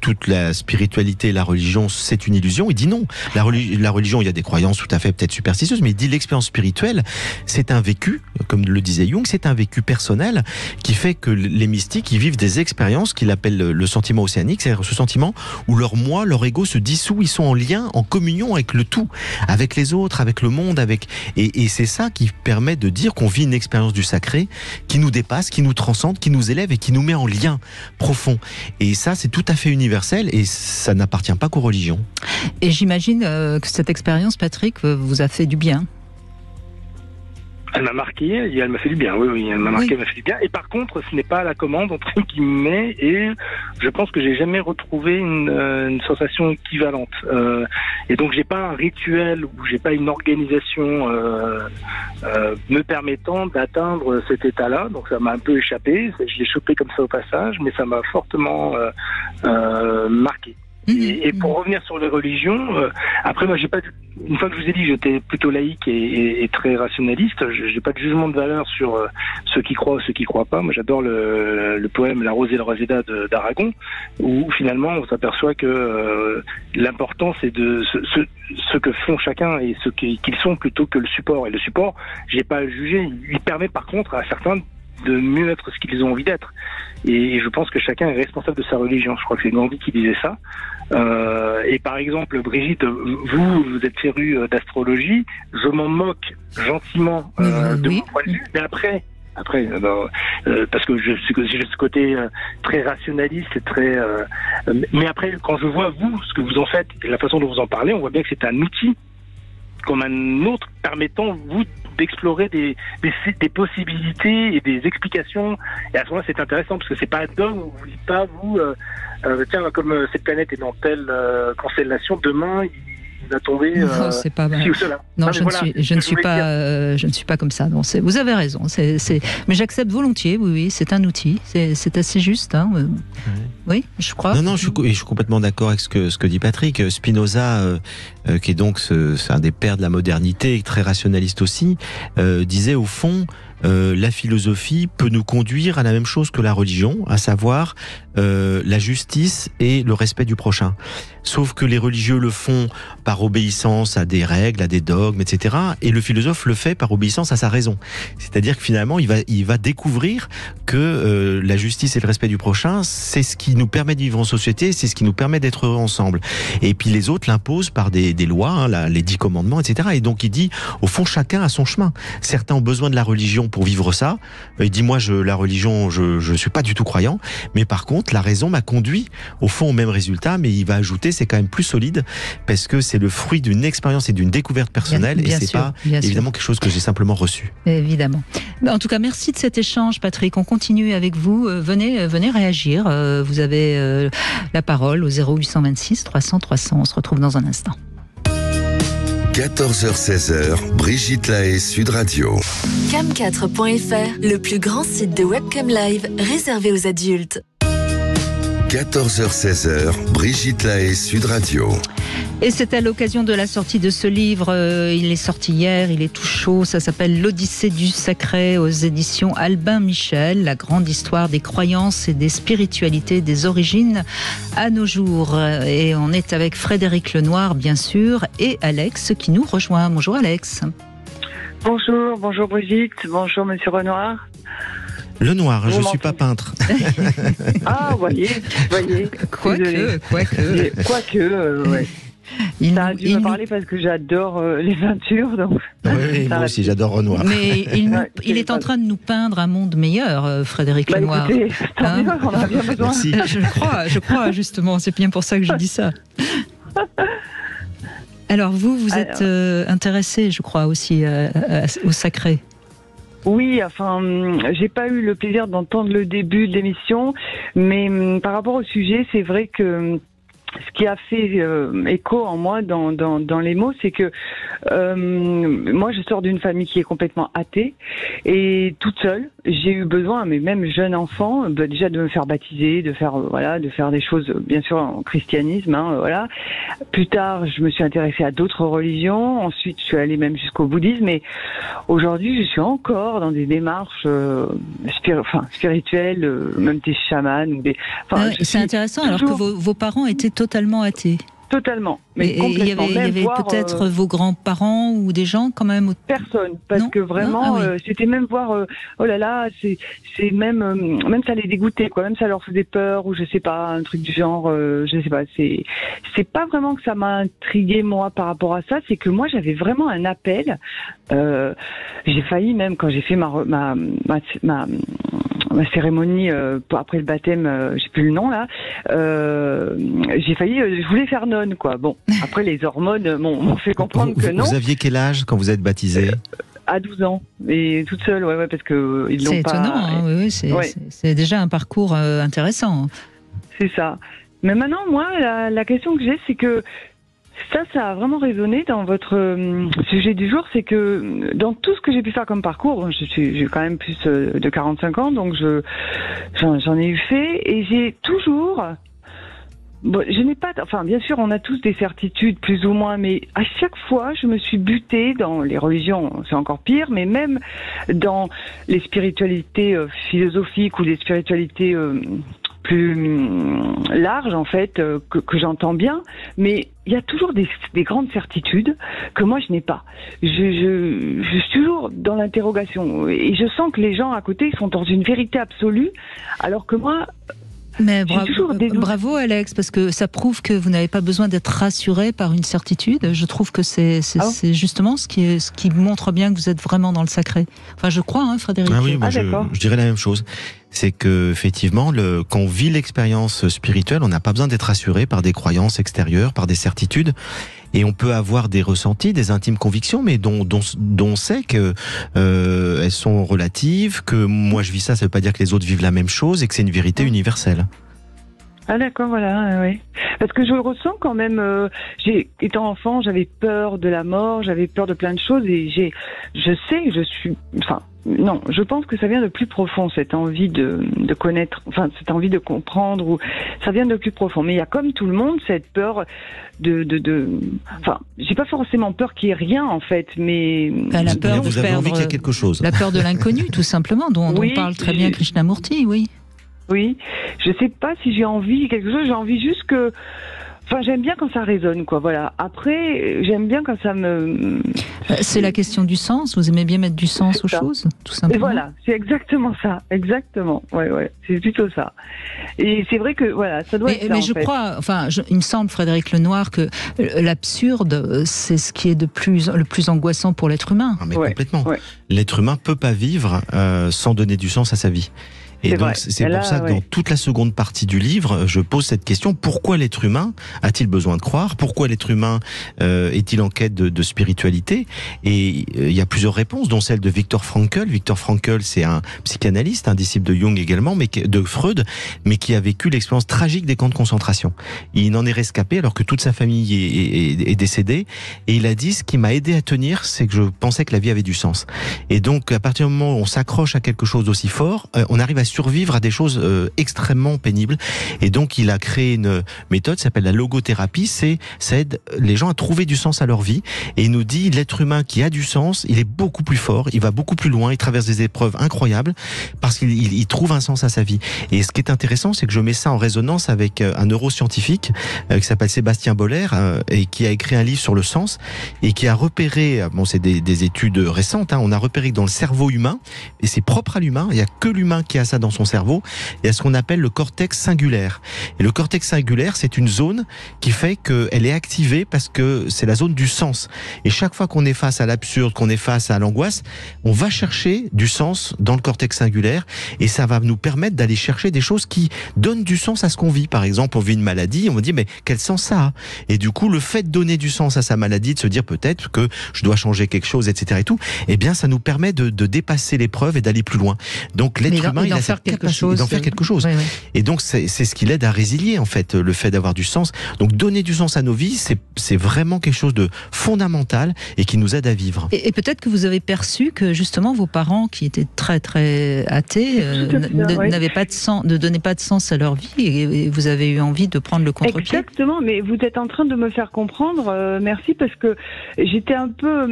toute la spiritualité et la religion, c'est une illusion. Il dit non. La religion, il y a des croyances tout à fait peut-être superstitieuses, mais il dit l'expérience spirituelle, c'est un vécu, comme le disait Jung, c'est un vécu personnel qui fait que les mystiques, ils vivent des expériences qu'il appelle le sentiment océanique, c'est-à-dire ce sentiment où leur moi, leur ego se dissout, ils sont en lien, en communion avec le tout, avec les autres, avec le monde, et c'est ça qui permet de dire qu'on vit une expérience du sacré qui nous dépasse, qui nous transcende, qui nous élève et qui nous met en lien profond. Et ça, c'est tout à fait universel et ça n'appartient pas qu'aux religions. Et j'imagine que cette expérience, Patrick, vous a fait du bien. Elle m'a marqué et elle m'a fait du bien. Oui, elle m'a marqué, elle m'a fait du bien. Et par contre, ce n'est pas à la commande, entre guillemets, et je pense que j'ai jamais retrouvé une sensation équivalente. Et donc, j'ai pas un rituel ou j'ai pas une organisation me permettant d'atteindre cet état-là. Donc, ça m'a un peu échappé. Je l'ai chopé comme ça au passage, mais ça m'a fortement marqué. Et pour revenir sur les religions, après moi une fois que je vous ai dit que j'étais plutôt laïque et très rationaliste, j'ai pas de jugement de valeur sur ceux qui croient ou ceux qui croient pas. Moi j'adore le poème La Rose et le Roséda d'Aragon, où finalement on s'aperçoit que l'important c'est de ce que font chacun et ce qu'ils sont plutôt que le support. Et le support, j'ai pas à le juger, il permet par contre à certains de mieux être ce qu'ils ont envie d'être. Et je pense que chacun est responsable de sa religion. Je crois que c'est Gandhi qui disait ça. Et par exemple, Brigitte, vous êtes férue d'astrologie. Je m'en moque gentiment de mon point de vue. Mais après, parce que j'ai ce côté très rationaliste et très. Mais après, quand je vois vous, ce que vous en faites, et la façon dont vous en parlez, on voit bien que c'est un outil comme un autre permettant vous d'explorer des possibilités et des explications. Et à ce moment-là, c'est intéressant parce que c'est pas un dogme, vous ne dites pas vous tiens, comme cette planète est dans telle constellation, demain il va tomber c'est pas ci ou cela. Non, je ne suis pas comme ça. Non, vous avez raison. Mais j'accepte volontiers. Oui, c'est un outil. C'est assez juste. Hein. Oui, je crois. Non, je suis complètement d'accord avec ce que dit Patrick. Spinoza, qui est donc c'est un des pères de la modernité, très rationaliste aussi, disait au fond la philosophie peut nous conduire à la même chose que la religion, à savoir la justice et le respect du prochain. Sauf que les religieux le font par obéissance à des règles, à des dogmes, etc. Et le philosophe le fait par obéissance à sa raison. C'est-à-dire que finalement, il va découvrir que la justice et le respect du prochain, c'est ce qui nous permet de vivre en société, c'est ce qui nous permet d'être heureux ensemble. Et puis les autres l'imposent par des lois, hein, les 10 commandements, etc. Et donc il dit, au fond, chacun a son chemin. Certains ont besoin de la religion pour vivre ça. Il dit, moi, la religion, je suis pas du tout croyant, mais par contre, la raison m'a conduit au fond au même résultat, mais il va ajouter, c'est quand même plus solide, parce que c'est le fruit d'une expérience et d'une découverte personnelle, et c'est pas évidemment quelque chose que j'ai simplement reçu. Évidemment. En tout cas, merci de cet échange, Patrick. On continue avec vous. Venez réagir. Vous avez la parole au 0826 300 300. On se retrouve dans un instant. 14h-16h, Brigitte Lahaie, Sud Radio. Cam4.fr, le plus grand site de webcam live réservé aux adultes. 14h-16h, Brigitte Lahaie, Sud Radio. Et c'est à l'occasion de la sortie de ce livre, il est sorti hier, il est tout chaud, ça s'appelle L'Odyssée du Sacré aux éditions Albin Michel, la grande histoire des croyances et des spiritualités des origines à nos jours. Et on est avec Frédéric Lenoir, bien sûr, et Alex qui nous rejoint. Bonjour Alex. Bonjour Brigitte, bonjour Monsieur Renoir. Lenoir, je ne suis pas peintre. Ah, voyez. Quoique. Ouais. Ça a dû me parler parce que j'adore les peintures. Donc... Oui, moi aussi, j'adore Renoir. Mais il est en train de nous peindre un monde meilleur, Frédéric Lenoir. Écoutez, tant mieux, on a bien besoin. Merci. Je crois, justement. C'est bien pour ça que je dis ça. Alors, vous êtes intéressé, je crois, aussi au sacré. Oui, enfin, j'ai pas eu le plaisir d'entendre le début de l'émission, mais par rapport au sujet, c'est vrai que ce qui a fait écho en moi dans les mots, c'est que moi je sors d'une famille qui est complètement athée et toute seule, j'ai eu besoin, mais même jeune enfant, déjà de me faire baptiser, de faire des choses bien sûr en christianisme, voilà. Plus tard, je me suis intéressée à d'autres religions, ensuite je suis allée même jusqu'au bouddhisme, et aujourd'hui je suis encore dans des démarches spirituelles, même des chamans ou des. C'est intéressant alors que vos parents étaient totalement athée. Totalement. Mais il y avait peut-être vos grands-parents ou des gens quand même. Personne, parce que vraiment, c'était même voir. Oh là là, c'est même ça les dégoûtait, quoi. Même ça leur faisait peur ou je sais pas, un truc du genre. Je sais pas. C'est pas vraiment que ça m'a intrigué moi par rapport à ça. C'est que moi j'avais vraiment un appel. J'ai failli même quand j'ai fait ma cérémonie après le baptême, j'ai plus le nom là. J'ai failli, je voulais faire nonne, quoi. Bon, après les hormones m'ont fait comprendre que non. Vous aviez quel âge quand vous êtes baptisée? À 12 ans, et toute seule, ouais, parce que ils l'ont pas. C'est étonnant, hein, oui, c'est déjà un parcours intéressant. C'est ça. Mais maintenant, moi, la question que j'ai, c'est que ça a vraiment résonné dans votre sujet du jour, c'est que dans tout ce que j'ai pu faire comme parcours, j'ai quand même plus de 45 ans, donc j'en ai eu fait, et j'ai toujours... Bon, je n'ai pas... Enfin, bien sûr, on a tous des certitudes, plus ou moins, mais à chaque fois, je me suis butée dans les religions, c'est encore pire, mais même dans les spiritualités philosophiques ou les spiritualités... plus large en fait, que j'entends bien, mais il y a toujours des grandes certitudes que moi je n'ai pas. Je suis toujours dans l'interrogation et je sens que les gens à côté sont dans une vérité absolue, alors que moi... Mais bravo Alex, parce que ça prouve que vous n'avez pas besoin d'être rassuré par une certitude. Je trouve que c'est justement ce qui montre bien que vous êtes vraiment dans le sacré. Enfin, je crois, Frédéric. Ah oui, moi je dirais la même chose. C'est que effectivement, quand on vit l'expérience spirituelle, on n'a pas besoin d'être rassuré par des croyances extérieures, par des certitudes. Et on peut avoir des ressentis, des intimes convictions, mais dont on sait que elles sont relatives, que moi je vis ça, ça veut pas dire que les autres vivent la même chose, et que c'est une vérité universelle. Ah d'accord, voilà, oui. Parce que je le ressens quand même, étant enfant, j'avais peur de la mort, j'avais peur de plein de choses, et je sais que non, je pense que ça vient de plus profond, cette envie de connaître, enfin cette envie de comprendre, ou ça vient de plus profond. Mais il y a comme tout le monde cette peur enfin, j'ai pas forcément peur qu'il y ait rien en fait, mais la peur de vous avez perdre, envie qu'il y ait quelque chose. La peur de l'inconnu, tout simplement, dont parle très bien Krishnamurti, oui. Oui, je sais pas si j'ai envie de quelque chose, j'ai envie juste que... Enfin, j'aime bien quand ça résonne, quoi, voilà. Après, j'aime bien quand ça me... C'est la question du sens, vous aimez bien mettre du sens aux choses, tout simplement. Et voilà, c'est exactement ça, exactement, ouais, c'est plutôt ça. Et c'est vrai que, voilà, ça doit être ça, mais je crois, enfin, il me semble, Frédéric Lenoir, que l'absurde, c'est ce qui est le plus angoissant pour l'être humain. Ah, mais complètement. Ouais. L'être humain peut pas vivre sans donner du sens à sa vie. Et donc c'est pour ça que dans toute la seconde partie du livre, je pose cette question: pourquoi l'être humain a-t-il besoin de croire? Pourquoi l'être humain est-il en quête de spiritualité? Et il y a plusieurs réponses, dont celle de Viktor Frankl. Viktor Frankl, c'est un psychanalyste, un disciple de Jung également, mais de Freud, mais qui a vécu l'expérience tragique des camps de concentration. Il en est rescapé alors que toute sa famille est décédée. Et il a dit: ce qui m'a aidé à tenir, c'est que je pensais que la vie avait du sens. Et donc, à partir du moment où on s'accroche à quelque chose d'aussi fort, on arrive à survivre à des choses extrêmement pénibles. Et donc il a créé une méthode qui s'appelle la logothérapie. Ça aide les gens à trouver du sens à leur vie. Et il nous dit: l'être humain qui a du sens, il est beaucoup plus fort, il va beaucoup plus loin, il traverse des épreuves incroyables parce qu'il trouve un sens à sa vie. Et ce qui est intéressant, c'est que je mets ça en résonance avec un neuroscientifique qui s'appelle Sébastien Boller et qui a écrit un livre sur le sens et qui a repéré, bon, c'est des études récentes, on a repéré que dans le cerveau humain, et c'est propre à l'humain, il n'y a que l'humain qui a ça dans son cerveau, il y a ce qu'on appelle le cortex singulaire. Et le cortex singulaire, c'est une zone qui fait qu'elle est activée parce que c'est la zone du sens. Et chaque fois qu'on est face à l'absurde, qu'on est face à l'angoisse, on va chercher du sens dans le cortex singulaire et ça va nous permettre d'aller chercher des choses qui donnent du sens à ce qu'on vit. Par exemple, on vit une maladie, on va dire: mais quel sens ça a? Et du coup, le fait de donner du sens à sa maladie, de se dire peut-être que je dois changer quelque chose, etc. et tout, eh bien, ça nous permet de dépasser l'épreuve et d'aller plus loin. Donc, l'être humain, il a cette capacité d'en faire quelque chose. Oui. Et donc, c'est ce qui l'aide à résilier, en fait, le fait d'avoir du sens. Donc, donner du sens à nos vies, c'est vraiment quelque chose de fondamental et qui nous aide à vivre. Et peut-être que vous avez perçu que, justement, vos parents, qui étaient très, très athées, ne donnaient pas de sens à leur vie et vous avez eu envie de prendre le contre-pied. Exactement, mais vous êtes en train de me faire comprendre, merci, parce que j'étais un peu,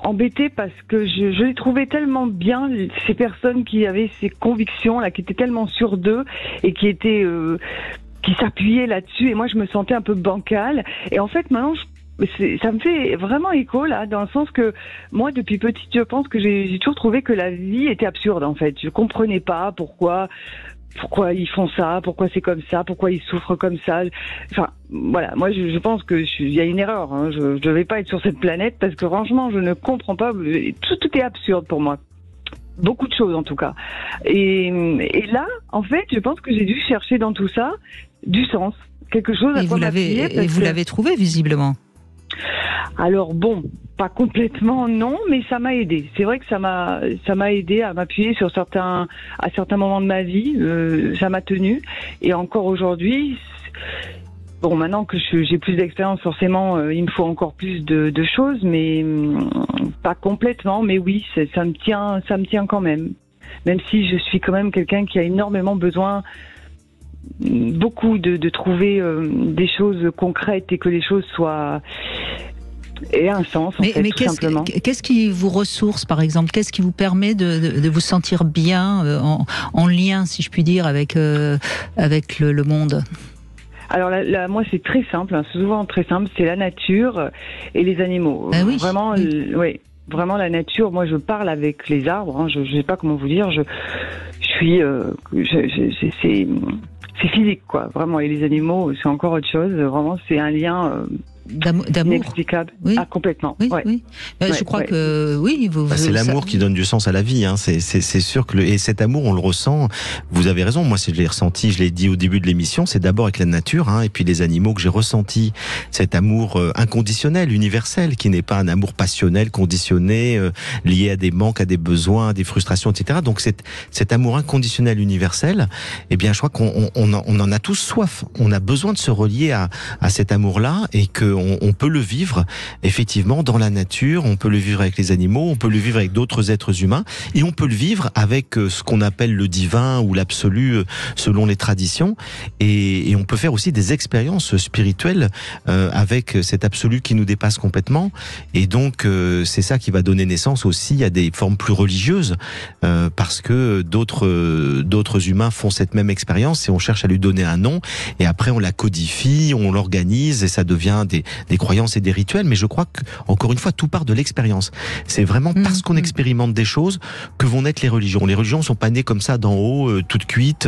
embêtée parce que je les trouvais tellement bien, ces personnes qui avaient ces convictions là, qui étaient tellement sûres d'eux et qui étaient qui s'appuyaient là-dessus, et moi je me sentais un peu bancale. Et en fait maintenant ça me fait vraiment écho là, dans le sens que moi depuis petite je pense que j'ai toujours trouvé que la vie était absurde en fait. Je comprenais pas pourquoi ils font ça, pourquoi c'est comme ça, pourquoi ils souffrent comme ça. Enfin, voilà, moi je pense que il y a une erreur. Je ne vais pas être sur cette planète parce que franchement, je ne comprends pas. Tout est absurde pour moi. Beaucoup de choses en tout cas. Et là, en fait, je pense que j'ai dû chercher dans tout ça du sens, quelque chose à quoi m'appuyer. Et vous l'avez trouvé visiblement. Alors bon, pas complètement non, mais ça m'a aidé. C'est vrai que ça m'a aidé à m'appuyer à certains moments de ma vie. Ça m'a tenu. Et encore aujourd'hui, bon, maintenant que j'ai plus d'expérience, forcément, il me faut encore plus de choses, mais pas complètement. Mais oui, ça me tient quand même. Même si je suis quand même quelqu'un qui a énormément besoin, de trouver des choses concrètes et que les choses soient et un sens, tout simplement. Qu'est-ce qui vous ressource, par exemple? Qu'est-ce qui vous permet de vous sentir bien, en lien, si je puis dire, avec le monde? Alors moi c'est très simple, c'est souvent très simple, c'est la nature et les animaux. Ah oui. Vraiment, oui. Vraiment la nature. Moi je parle avec les arbres. Je sais pas comment vous dire. C'est physique quoi. Vraiment. Et les animaux c'est encore autre chose. Vraiment c'est un lien d'amour inexplicable. Oui. Ah, complètement. Oui, ouais. oui. Je crois que oui. C'est l'amour qui donne du sens à la vie. C'est sûr que et cet amour, on le ressent. Vous avez raison. Moi, si je l'ai ressenti, je l'ai dit au début de l'émission, c'est d'abord avec la nature, et puis les animaux que j'ai ressenti cet amour inconditionnel, universel, qui n'est pas un amour passionnel, conditionné, lié à des manques, à des besoins, à des frustrations, etc. Donc cet amour inconditionnel, universel, eh bien, je crois qu'on en a tous soif. On a besoin de se relier à cet amour-là et que on peut le vivre effectivement dans la nature, on peut le vivre avec les animaux, on peut le vivre avec d'autres êtres humains, et on peut le vivre avec ce qu'on appelle le divin ou l'absolu selon les traditions, et on peut faire aussi des expériences spirituelles avec cet absolu qui nous dépasse complètement, et donc c'est ça qui va donner naissance aussi à des formes plus religieuses, parce que d'autres humains font cette même expérience et on cherche à lui donner un nom, et après on la codifie, on l'organise et ça devient des croyances et des rituels. Mais je crois que, encore une fois, tout part de l'expérience. C'est vraiment parce qu'on expérimente des choses que vont naître les religions. Les religions sont pas nées comme ça d'en haut, toutes cuites.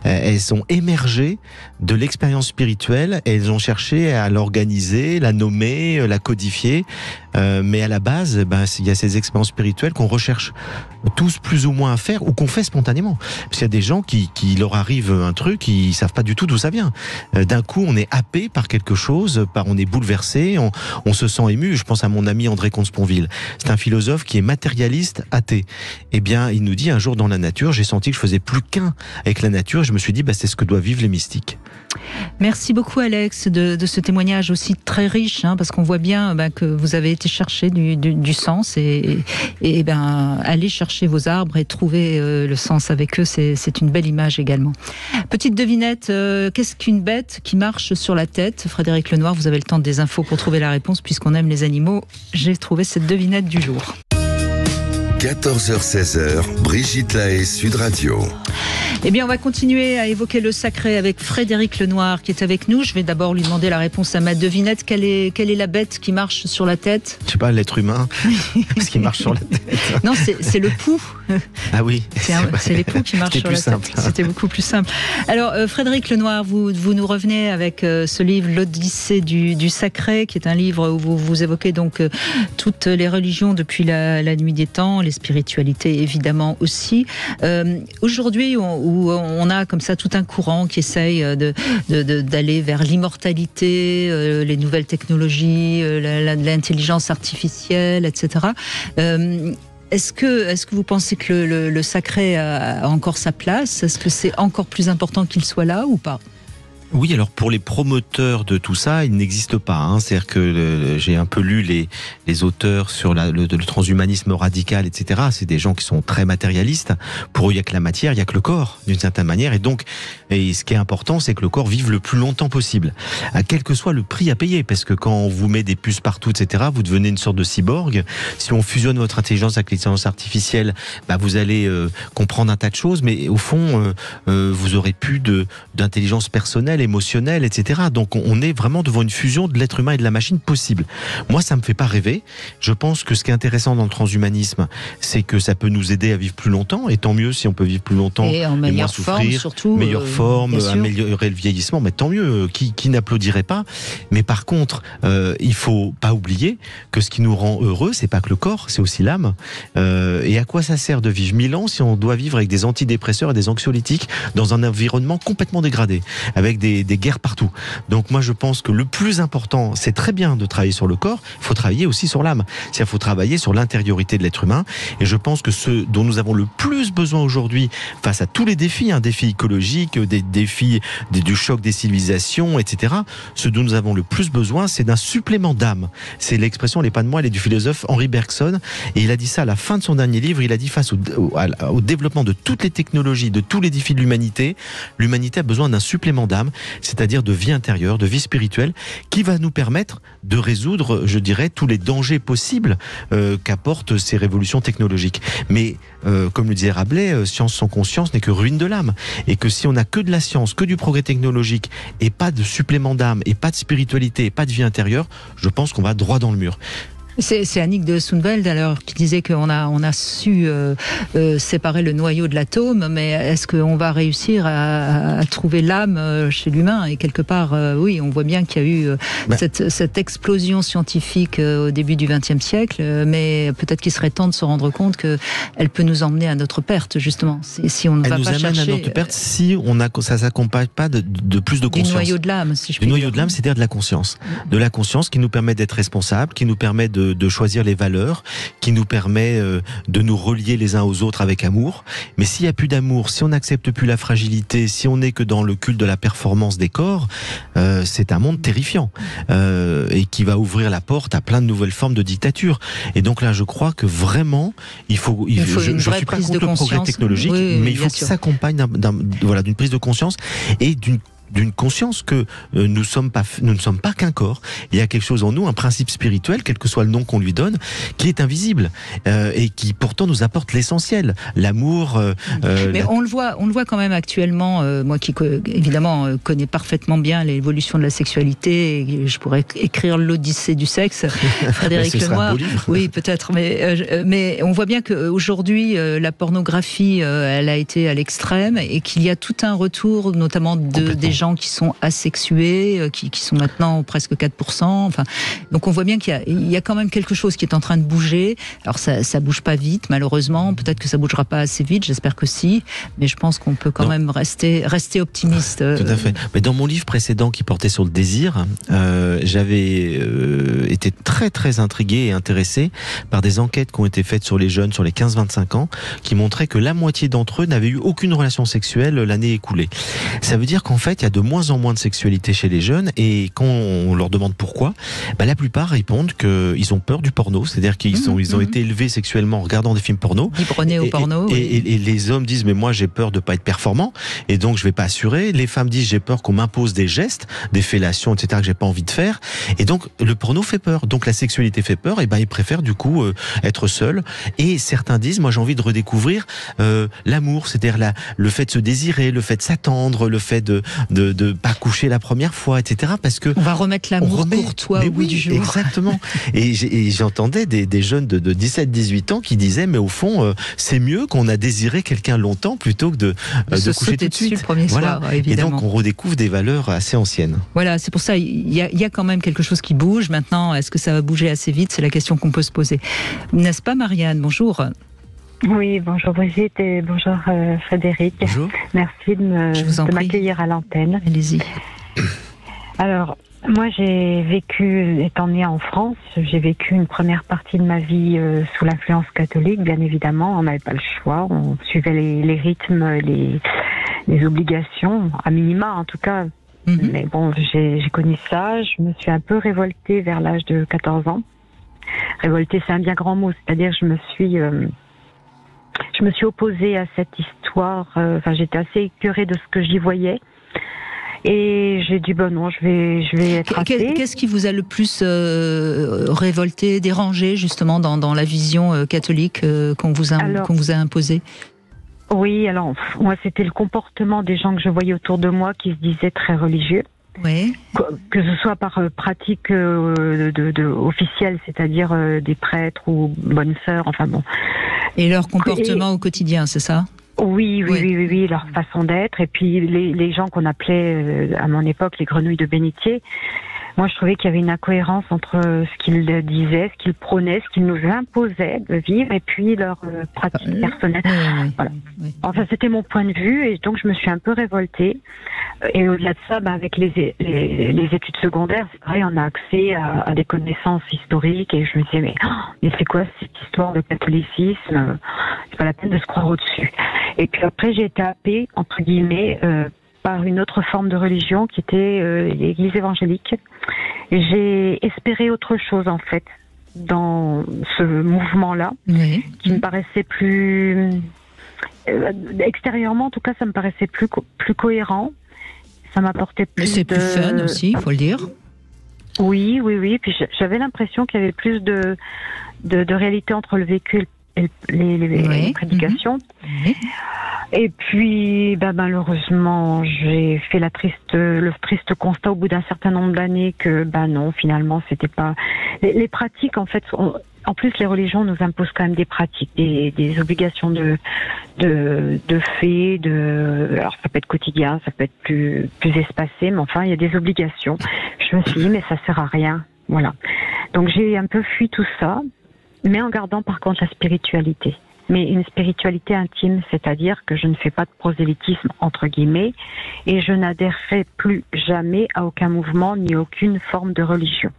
Elles sont émergées de l'expérience spirituelle et elles ont cherché à l'organiser, la nommer, la codifier. Mais à la base, il y a ces expériences spirituelles qu'on recherche tous plus ou moins à faire ou qu'on fait spontanément. Parce qu'il y a des gens qui leur arrive un truc, ils savent pas du tout d'où ça vient. D'un coup, on est happé par quelque chose, on est bouleversé, on se sent ému. Je pense à mon ami André Comte-Sponville. C'est un philosophe qui est matérialiste, athée. Eh bien, il nous dit un jour dans la nature, j'ai senti que je faisais plus qu'un avec la nature. Et je me suis dit, c'est ce que doivent vivre les mystiques. Merci beaucoup Alex de ce témoignage aussi très riche, parce qu'on voit bien que vous avez été chercher du sens et aller chercher vos arbres et trouver le sens avec eux, c'est une belle image également. Petite devinette, qu'est-ce qu'une bête qui marche sur la tête? Frédéric Lenoir, vous avez le temps des infos pour trouver la réponse puisqu'on aime les animaux. J'ai trouvé cette devinette du jour. 14h-16h, Brigitte Lahaie, Sud Radio. Eh bien, on va continuer à évoquer le sacré avec Frédéric Lenoir qui est avec nous. Je vais d'abord lui demander la réponse à ma devinette. Quelle est la bête qui marche sur la tête? Je sais pas, l'être humain, parce qu'il marche sur la tête. Non, c'est le pouls. Ah oui. C'est les poux qui marchent sur la tête. C'était beaucoup plus simple. Alors, Frédéric Lenoir, vous nous revenez avec ce livre, l'Odyssée du sacré, qui est un livre où vous évoquez donc toutes les religions depuis la nuit des temps, les spiritualités évidemment aussi. Aujourd'hui, où on a comme ça tout un courant qui essaye d'aller vers l'immortalité, les nouvelles technologies, l'intelligence artificielle, etc. Est-ce que vous pensez que le sacré a encore sa place? Est-ce que c'est encore plus important qu'il soit là ou pas? Oui, alors pour les promoteurs de tout ça, il n'existe pas. C'est-à-dire que j'ai un peu lu les auteurs sur le transhumanisme radical, etc. C'est des gens qui sont très matérialistes. Pour eux, il n'y a que la matière, il n'y a que le corps, d'une certaine manière. Et donc, ce qui est important, c'est que le corps vive le plus longtemps possible, à quel que soit le prix à payer. Parce que quand on vous met des puces partout, etc., vous devenez une sorte de cyborg. Si on fusionne votre intelligence avec l'intelligence artificielle, vous allez comprendre un tas de choses. Mais au fond, vous aurez plus d'intelligence personnelle, émotionnel, etc. Donc on est vraiment devant une fusion de l'être humain et de la machine possible. Moi, ça me fait pas rêver. Je pense que ce qui est intéressant dans le transhumanisme, c'est que ça peut nous aider à vivre plus longtemps, et tant mieux si on peut vivre plus longtemps et moins souffrir, surtout, meilleure forme, améliorer le vieillissement, mais tant mieux, qui n'applaudirait pas. Mais par contre, il faut pas oublier que ce qui nous rend heureux, c'est pas que le corps, c'est aussi l'âme. Et à quoi ça sert de vivre 1000 ans si on doit vivre avec des antidépresseurs et des anxiolytiques dans un environnement complètement dégradé, avec des guerres partout. Donc moi je pense que le plus important, c'est très bien de travailler sur le corps, il faut travailler aussi sur l'âme. C'est-à-dire qu'il faut travailler sur l'intériorité de l'être humain, et je pense que ce dont nous avons le plus besoin aujourd'hui, face à tous les défis, défis écologiques, des défis du choc des civilisations, etc., ce dont nous avons le plus besoin, c'est d'un supplément d'âme. C'est l'expression, elle n'est pas de moi, elle est du philosophe Henri Bergson, et il a dit ça à la fin de son dernier livre. Il a dit, face au développement de toutes les technologies, de tous les défis de l'humanité a besoin d'un supplément d'âme, c'est-à-dire de vie intérieure, de vie spirituelle, qui va nous permettre de résoudre, je dirais, tous les dangers possibles qu'apportent ces révolutions technologiques. Mais, comme le disait Rabelais, science sans conscience n'est que ruine de l'âme. Et que si on n'a que de la science, que du progrès technologique, et pas de supplément d'âme, et pas de spiritualité, et pas de vie intérieure, je pense qu'on va droit dans le mur. C'est Annick de Soonveld alors qui disait qu'on a su séparer le noyau de l'atome, mais est-ce qu'on va réussir à trouver l'âme chez l'humain? Et quelque part, oui, on voit bien qu'il y a eu cette explosion scientifique au début du XXe siècle, mais peut-être qu'il serait temps de se rendre compte qu'elle peut nous emmener à notre perte, justement, si on ne va pas chercher. Elle nous amène à notre perte si ça ne s'accompagne pas de plus de conscience. Du noyau de l'âme, si je puis dire. Du noyau de l'âme, c'est-à-dire de la conscience. De la conscience qui nous permet d'être responsables, qui nous permet de de choisir les valeurs qui nous permet de nous relier les uns aux autres avec amour. Mais s'il n'y a plus d'amour, si on n'accepte plus la fragilité, si on n'est que dans le culte de la performance des corps, c'est un monde terrifiant et qui va ouvrir la porte à plein de nouvelles formes de dictature. Et donc là, je crois que vraiment, je suis pas contre le progrès technologique, mais il faut qu'il s'accompagne d'une prise de conscience et d'une conscience que nous ne sommes pas qu'un corps. Il y a quelque chose en nous, un principe spirituel, quel que soit le nom qu'on lui donne, qui est invisible et qui pourtant nous apporte l'essentiel, l'amour. Mais on le voit quand même actuellement. Moi qui évidemment connais parfaitement bien l'évolution de la sexualité, et je pourrais écrire l'Odyssée du sexe, Frédéric Lenoir. Oui, peut-être, mais on voit bien qu'aujourd'hui la pornographie, elle a été à l'extrême et qu'il y a tout un retour, notamment des gens qui sont asexués, qui sont maintenant presque 4%. Enfin, donc on voit bien qu'il y a quand même quelque chose qui est en train de bouger. Alors ça bouge pas vite, malheureusement. Peut-être que ça bougera pas assez vite. J'espère que si. Mais je pense qu'on peut quand même rester optimiste. Tout à fait. Mais dans mon livre précédent qui portait sur le désir, j'avais été très très intrigué et intéressé par des enquêtes qui ont été faites sur les jeunes, sur les 15-25 ans, qui montraient que la moitié d'entre eux n'avaient eu aucune relation sexuelle l'année écoulée. Ça veut dire qu'en fait, il y a de moins en moins de sexualité chez les jeunes, et quand on leur demande pourquoi, la plupart répondent qu'ils ont peur du porno, c'est-à-dire qu'ils ont été élevés sexuellement en regardant des films porno. Biberonnés au porno. Et les hommes disent, mais moi j'ai peur de pas être performant, et donc je vais pas assurer. Les femmes disent, j'ai peur qu'on m'impose des gestes, des fellations, etc., que j'ai pas envie de faire. Et donc le porno fait peur, donc la sexualité fait peur, et ils préfèrent du coup être seuls. Et certains disent, moi j'ai envie de redécouvrir l'amour, c'est-à-dire le fait de se désirer, le fait de s'attendre, le fait de pas coucher la première fois, etc. Parce que on va remettre l'amour courtois au bout du jour. Exactement. Et j'entendais des jeunes de 17-18 ans qui disaient, mais au fond, c'est mieux qu'on a désiré quelqu'un longtemps plutôt que de coucher tout de suite. Le premier soir, évidemment. Et donc on redécouvre des valeurs assez anciennes. Voilà, c'est pour ça il y a quand même quelque chose qui bouge. Maintenant, est-ce que ça va bouger assez vite? C'est la question qu'on peut se poser. N'est-ce pas, Marianne? Bonjour. Oui, bonjour Brigitte et bonjour Frédéric. Bonjour. Merci de m'accueillir à l'antenne. Allez-y. Alors, moi j'ai vécu, étant née en France, j'ai vécu une première partie de ma vie sous l'influence catholique, bien évidemment. On n'avait pas le choix, on suivait les rythmes, les obligations, à minima en tout cas. Mais bon, j'ai connu ça, je me suis un peu révoltée vers l'âge de 14 ans. Révoltée, c'est un bien grand mot, c'est-à-dire je me suis opposée à cette histoire. J'étais assez écœurée de ce que j'y voyais. Et j'ai dit, non, je vais être athée. Qu'est-ce qui vous a le plus révolté, dérangé, justement, dans la vision catholique qu'on vous a imposée? Oui, alors, moi, c'était le comportement des gens que je voyais autour de moi qui se disaient très religieux. Oui. Que ce soit par pratique officielle, c'est-à-dire des prêtres ou bonnes sœurs, enfin bon. Et leur comportement au quotidien, c'est ça? Oui, leur façon d'être. Et puis les gens qu'on appelait à mon époque les grenouilles de bénitier, moi je trouvais qu'il y avait une incohérence entre ce qu'ils disaient, ce qu'ils prônaient, ce qu'ils nous imposaient de vivre, et puis leur pratique personnelle. Voilà. Oui. Enfin, c'était mon point de vue, et donc je me suis un peu révoltée. Et au-delà de ça, avec les études secondaires, c'est vrai, on a accès à des connaissances historiques, et je me disais, mais c'est quoi cette histoire de catholicisme? C'est pas la peine de se croire au-dessus. Et puis après, j'ai été happée, entre guillemets, par une autre forme de religion qui était l'Église évangélique. Et j'ai espéré autre chose, en fait, dans ce mouvement-là, qui me paraissait plus... extérieurement, en tout cas, ça me paraissait plus cohérent. Ça m'apportait plus c'est plus fun aussi, il faut le dire. Oui. Puis j'avais l'impression qu'il y avait plus de réalité entre le vécu et les prédications. Et puis, malheureusement, j'ai fait le triste constat au bout d'un certain nombre d'années que, non, finalement, c'était pas... Les pratiques, en fait, en plus, les religions nous imposent quand même des pratiques, des obligations de fait, alors ça peut être quotidien, ça peut être plus espacé, mais enfin, il y a des obligations. Je me suis dit, mais ça sert à rien. Voilà. Donc, j'ai un peu fui tout ça, mais en gardant par contre la spiritualité. Mais une spiritualité intime, c'est-à-dire que je ne fais pas de prosélytisme, entre guillemets, et je n'adhérerai plus jamais à aucun mouvement ni aucune forme de religion.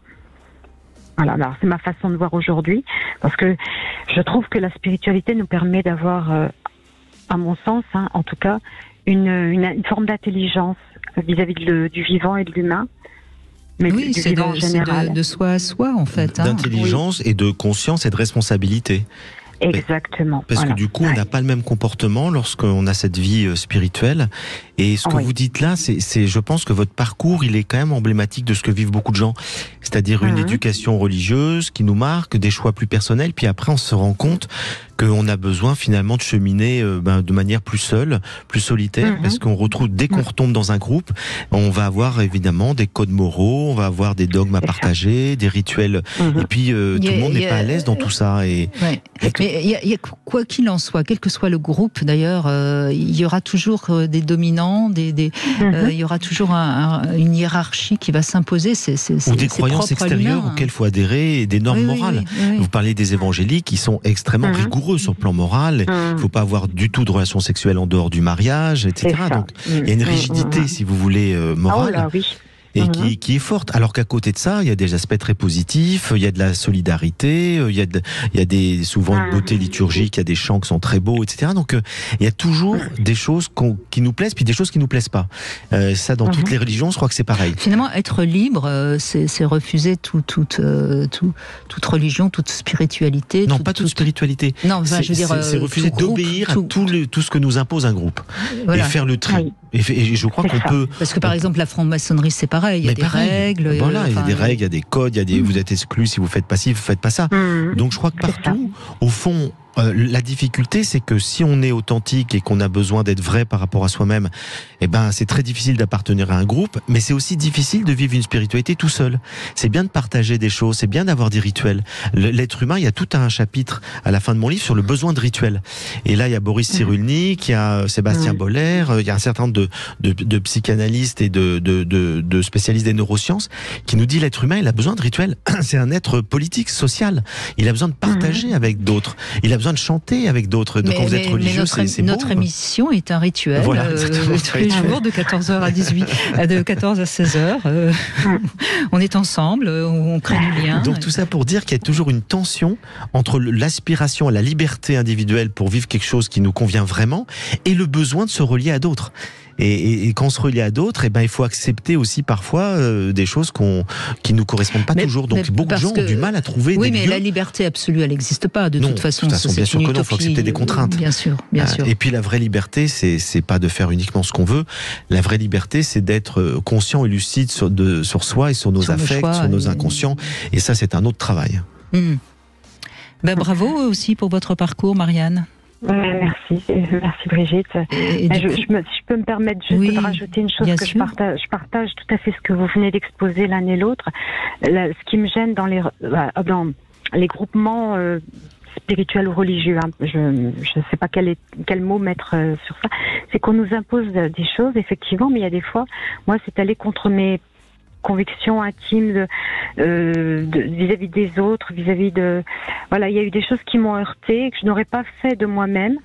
Voilà, alors c'est ma façon de voir aujourd'hui, parce que je trouve que la spiritualité nous permet d'avoir, à mon sens, en tout cas, une forme d'intelligence vis-à-vis du vivant et de l'humain. Mais oui, c'est de soi à soi, en fait. D'intelligence et de conscience et de responsabilité. Exactement. Parce que du coup, on n'a pas le même comportement lorsqu'on a cette vie spirituelle. Et ce que vous dites là, je pense que votre parcours, il est quand même emblématique de ce que vivent beaucoup de gens. C'est-à-dire une éducation religieuse qui nous marque, des choix plus personnels, puis après on se rend compte qu'on a besoin finalement de cheminer de manière plus seule, plus solitaire, parce qu'on retrouve, dès qu'on retombe dans un groupe, on va avoir évidemment des codes moraux, on va avoir des dogmes à partager, des rituels, et puis tout le monde n'est pas à l'aise dans tout ça. Mais quoi qu'il en soit, quel que soit le groupe d'ailleurs, il y aura toujours des dominants, il y aura toujours une hiérarchie qui va s'imposer. Ou des croyances extérieures auxquelles il faut adhérer, et des normes morales. Vous parlez des évangéliques qui sont extrêmement rigoureux sur le plan moral. Il ne faut pas avoir du tout de relations sexuelles en dehors du mariage, etc. Donc il y a une rigidité, si vous voulez, morale. Et qui est forte. Alors qu'à côté de ça, il y a des aspects très positifs, il y a de la solidarité, il y a souvent une beauté liturgique, il y a des chants qui sont très beaux, etc. Donc il y a toujours des choses qui nous plaisent, puis des choses qui nous plaisent pas. Ça, dans toutes les religions, je crois que c'est pareil. Finalement, être libre, c'est refuser toute religion, toute spiritualité. Non, pas toute spiritualité. Non, je veux dire, c'est refuser d'obéir à tout ce que nous impose un groupe. Voilà. Et faire le tri. Et je crois qu'on peut... Parce que par exemple, la franc-maçonnerie, c'est pareil. Il y a des règles. Voilà, il y a des règles, il y a des codes, vous êtes exclus si vous faites pas ci, vous faites pas ça. Donc je crois que partout, au fond, la difficulté, c'est que si on est authentique et qu'on a besoin d'être vrai par rapport à soi-même, c'est très difficile d'appartenir à un groupe, mais c'est aussi difficile de vivre une spiritualité tout seul. C'est bien de partager des choses, c'est bien d'avoir des rituels. L'être humain, il y a tout un chapitre à la fin de mon livre sur le besoin de rituels. Et là, il y a Boris Cyrulnik, il y a Sébastien Boller, il y a un certain nombre de psychanalystes et de spécialistes des neurosciences qui nous dit l'être humain, il a besoin de rituels. C'est un être politique, social. Il a besoin de partager avec d'autres. Il a besoin de chanter avec d'autres. Donc quand vous êtes religieux, c'est beau. Notre émission est un rituel. Voilà, tous les jours de 14h à 18h, de 14 à 16h. On est ensemble, on crée du lien. Donc tout ça pour dire qu'il y a toujours une tension entre l'aspiration à la liberté individuelle pour vivre quelque chose qui nous convient vraiment et le besoin de se relier à d'autres. Et quand on se relie à d'autres, il faut accepter aussi parfois des choses qui nous correspondent pas toujours. Donc beaucoup de gens ont du mal à trouver des lieux. Oui, mais la liberté absolue, elle n'existe pas de toute façon. Bien sûr que non, il faut accepter des contraintes. Bien sûr. Et puis la vraie liberté, c'est pas de faire uniquement ce qu'on veut. La vraie liberté, c'est d'être conscient et lucide sur soi et sur nos affects, sur nos inconscients. Et ça, c'est un autre travail. Bravo aussi pour votre parcours, Marianne. Merci Brigitte. Si je peux me permettre juste de rajouter une chose je partage tout à fait ce que vous venez d'exposer l'un et l'autre. Ce qui me gêne dans les groupements spirituels ou religieux, je ne sais pas quel mot mettre sur ça, c'est qu'on nous impose des choses effectivement, mais il y a des fois, moi c'est aller contre mes convictions intimes vis-à-vis des autres, vis-à-vis de... Voilà, il y a eu des choses qui m'ont heurtée, que je n'aurais pas fait de moi-même,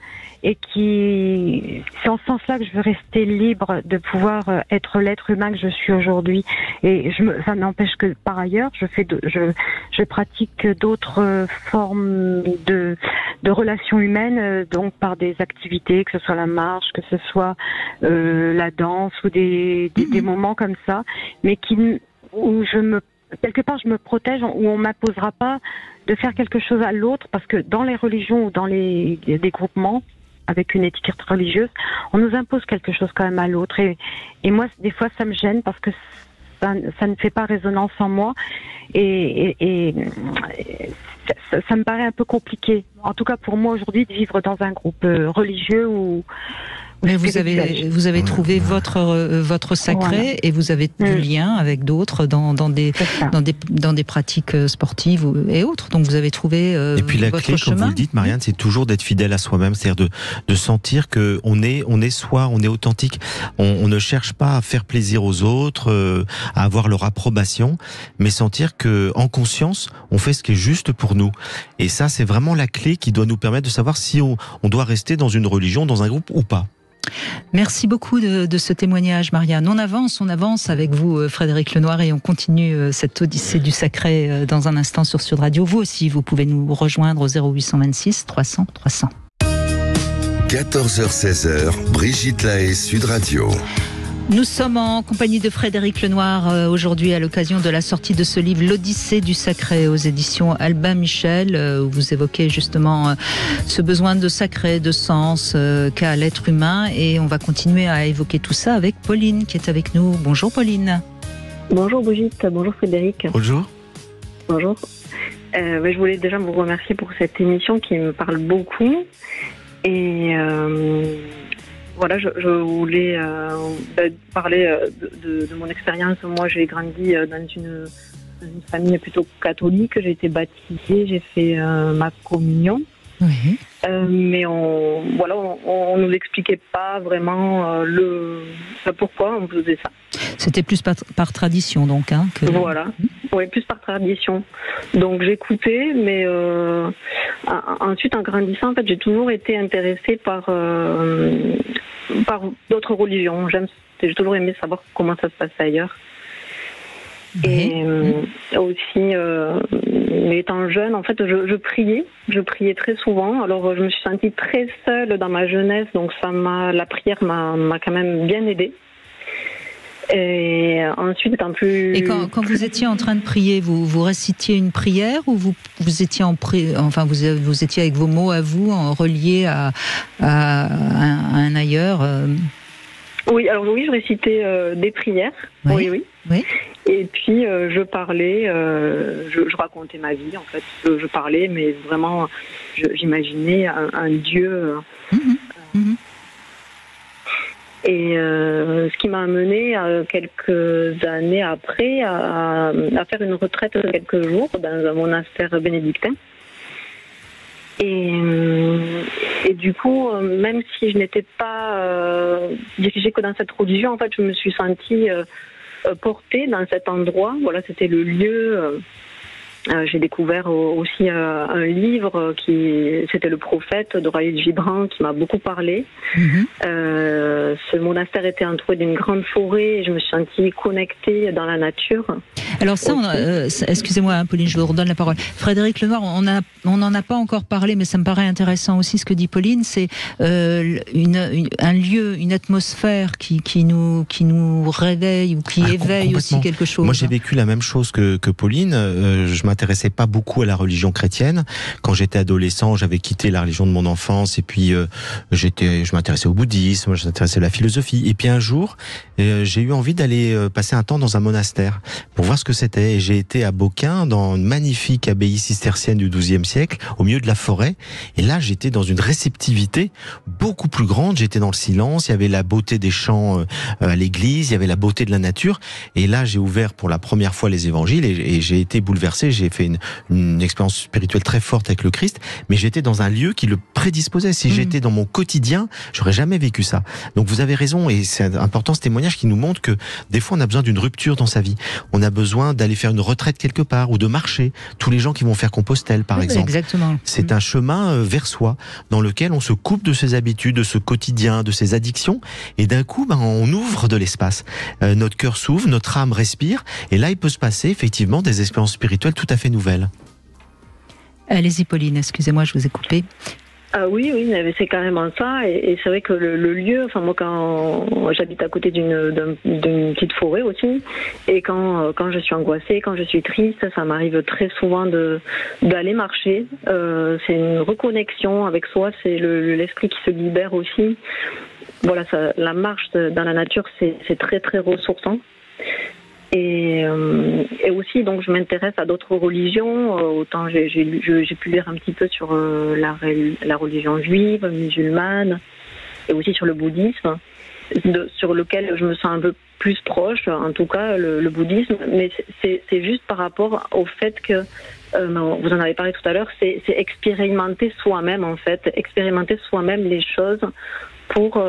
et c'est en ce sens-là que je veux rester libre de pouvoir être l'être humain que je suis aujourd'hui. Et ça n'empêche que par ailleurs, je pratique d'autres formes de relations humaines, donc par des activités, que ce soit la marche, que ce soit la danse ou des moments comme ça, mais où quelque part je me protège, où on m'imposera pas de faire quelque chose à l'autre, parce que dans les religions ou dans des groupements avec une étiquette religieuse, on nous impose quelque chose quand même à l'autre, et moi des fois ça me gêne parce que ça ne fait pas résonance en moi, et ça me paraît un peu compliqué, en tout cas pour moi aujourd'hui, de vivre dans un groupe religieux ou mais vous avez trouvé votre sacré, et vous avez du lien avec d'autres dans des pratiques sportives et autres. Donc vous avez trouvé et puis la clé, comme vous le dites, Marianne, c'est toujours d'être fidèle à soi-même, c'est-à-dire de sentir que on est soi, on est authentique. On ne cherche pas à faire plaisir aux autres, à avoir leur approbation, mais sentir que en conscience, on fait ce qui est juste pour nous. Et ça, c'est vraiment la clé qui doit nous permettre de savoir si on doit rester dans une religion, dans un groupe ou pas. Merci beaucoup de ce témoignage, Marianne. On avance avec vous, Frédéric Lenoir, et on continue cette odyssée du sacré dans un instant sur Sud Radio. Vous aussi, vous pouvez nous rejoindre au 0826 300 300. 14h-16h, Brigitte Lahaie, Sud Radio. Nous sommes en compagnie de Frédéric Lenoir aujourd'hui à l'occasion de la sortie de ce livre L'Odyssée du Sacré aux éditions Albin Michel, où vous évoquez justement ce besoin de sacré, de sens qu'a l'être humain, et on va continuer à évoquer tout ça avec Pauline qui est avec nous. Bonjour Pauline. Bonjour Brigitte, bonjour Frédéric. Bonjour. Bonjour. Je voulais déjà vous remercier pour cette émission qui me parle beaucoup, et voilà, je voulais parler de mon expérience. Moi, j'ai grandi dans une famille plutôt catholique. J'ai été baptisée, j'ai fait ma communion. Oui. Mais on nous expliquait pas vraiment pourquoi on faisait ça. C'était plus par tradition, donc. Voilà. Oui, plus par tradition. Donc j'écoutais, mais ensuite en grandissant, en fait, j'ai toujours été intéressée par d'autres religions. J'ai toujours aimé savoir comment ça se passait ailleurs. Et aussi, étant jeune, en fait, je priais très souvent. Alors, je me suis sentie très seule dans ma jeunesse, donc la prière m'a quand même bien aidée. Et ensuite, étant plus... Et quand vous étiez en train de prier, vous récitiez une prière, ou vous étiez vous étiez avec vos mots à vous, reliés à un ailleurs Oui, je récitais des prières. Oui. Et puis je parlais, je racontais ma vie en fait. Je parlais, mais vraiment, j'imaginais un Dieu. Et ce qui m'a amené quelques années après à faire une retraite de quelques jours dans un monastère bénédictin. Et du coup, même si je n'étais pas dirigée que dans cette religion, en fait, je me suis sentie portée dans cet endroit. Voilà, c'était le lieu. J'ai découvert aussi un livre c'était Le Prophète de Raïd Gibran qui m'a beaucoup parlé. Ce monastère était entouré d'une grande forêt et je me suis sentie connectée dans la nature. Alors ça, excusez-moi Pauline, je vous redonne la parole. Frédéric Lenoir, on n'en a pas encore parlé, mais ça me paraît intéressant aussi ce que dit Pauline, c'est un lieu, une atmosphère qui nous réveille ou qui éveille aussi quelque chose. Moi j'ai vécu la même chose que Pauline. Je m'intéressais pas beaucoup à la religion chrétienne. Quand j'étais adolescent, j'avais quitté la religion de mon enfance et puis je m'intéressais au bouddhisme, je m'intéressais à la philosophie. Et puis un jour, j'ai eu envie d'aller passer un temps dans un monastère pour voir ce que c'était. Et j'ai été à Beaucain, dans une magnifique abbaye cistercienne du XIIe siècle, au milieu de la forêt. Et là, j'étais dans une réceptivité beaucoup plus grande. J'étais dans le silence. Il y avait la beauté des chants à l'église. Il y avait la beauté de la nature. Et là, j'ai ouvert pour la première fois les évangiles et j'ai été bouleversé. J'ai fait une expérience spirituelle très forte avec le Christ. Mais j'étais dans un lieu qui le prédisposait. Si j'étais dans mon quotidien, j'aurais jamais vécu ça. Donc vous avez raison. Et c'est important ce témoignage qui nous montre que des fois, on a besoin d'une rupture dans sa vie. On a besoin d'aller faire une retraite quelque part ou de marcher. Tous les gens qui vont faire Compostelle, par exemple. Exactement. C'est un chemin vers soi dans lequel on se coupe de ses habitudes, de ce quotidien, de ses addictions. Et d'un coup, on ouvre de l'espace. Notre cœur s'ouvre, notre âme respire. Et là, il peut se passer effectivement des expériences spirituelles tout à fait nouvelles. Allez-y Pauline, excusez-moi, je vous ai coupé. Ah oui, c'est carrément ça. Et c'est vrai que le lieu, enfin moi quand j'habite à côté d'une petite forêt aussi, et quand je suis angoissée, quand je suis triste, ça m'arrive très souvent d'aller marcher. C'est une reconnexion avec soi, c'est l'esprit qui se libère aussi. Voilà, la marche dans la nature, c'est très très ressourçant. Et aussi, donc, je m'intéresse à d'autres religions. Autant j'ai pu lire un petit peu sur la religion juive, musulmane, et aussi sur le bouddhisme, sur lequel je me sens un peu plus proche, en tout cas le bouddhisme. Mais c'est juste par rapport au fait que, vous en avez parlé tout à l'heure, c'est expérimenter soi-même, en fait, expérimenter soi-même les choses pour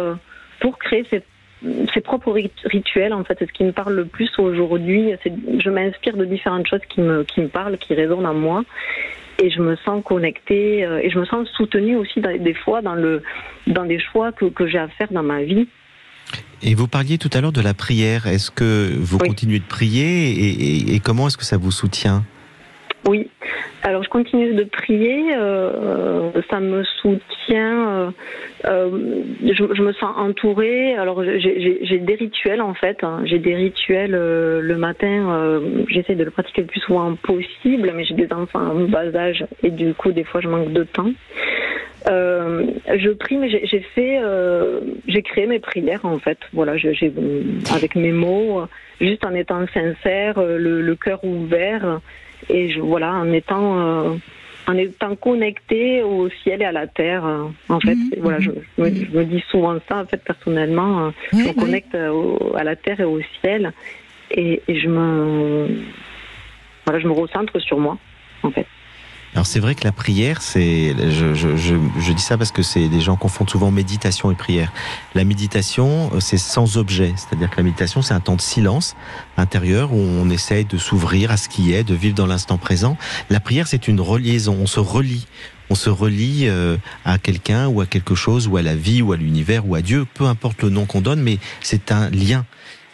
créer ses propres rituels, en fait. C'est ce qui me parle le plus aujourd'hui. Je m'inspire de différentes choses qui me parlent, qui résonnent en moi. et je me sens connectée et je me sens soutenue aussi des fois dans des choix que j'ai à faire dans ma vie. Et vous parliez tout à l'heure de la prière. Est-ce que vous continuez de prier et comment est-ce que ça vous soutient ? Oui, alors je continue de prier, ça me soutient, je me sens entourée. Alors j'ai des rituels en fait, j'ai des rituels le matin, j'essaie de le pratiquer le plus souvent possible, mais j'ai des enfants en bas âge et du coup des fois je manque de temps. Je prie, mais j'ai créé mes prières en fait. Voilà, avec mes mots, juste en étant sincère, le cœur ouvert. Et en étant connecté au ciel et à la terre, en fait. Voilà, je me dis souvent ça, en fait, personnellement. Je me connecte à la terre et au ciel, et je me recentre sur moi, en fait. Alors c'est vrai que la prière, je dis ça parce que des gens confondent souvent méditation et prière. La méditation, c'est sans objet, c'est-à-dire que la méditation, c'est un temps de silence intérieur où on essaye de s'ouvrir à ce qui est, de vivre dans l'instant présent. La prière, c'est une reliaison, on se relie à quelqu'un ou à quelque chose, ou à la vie, ou à l'univers, ou à Dieu, peu importe le nom qu'on donne, mais c'est un lien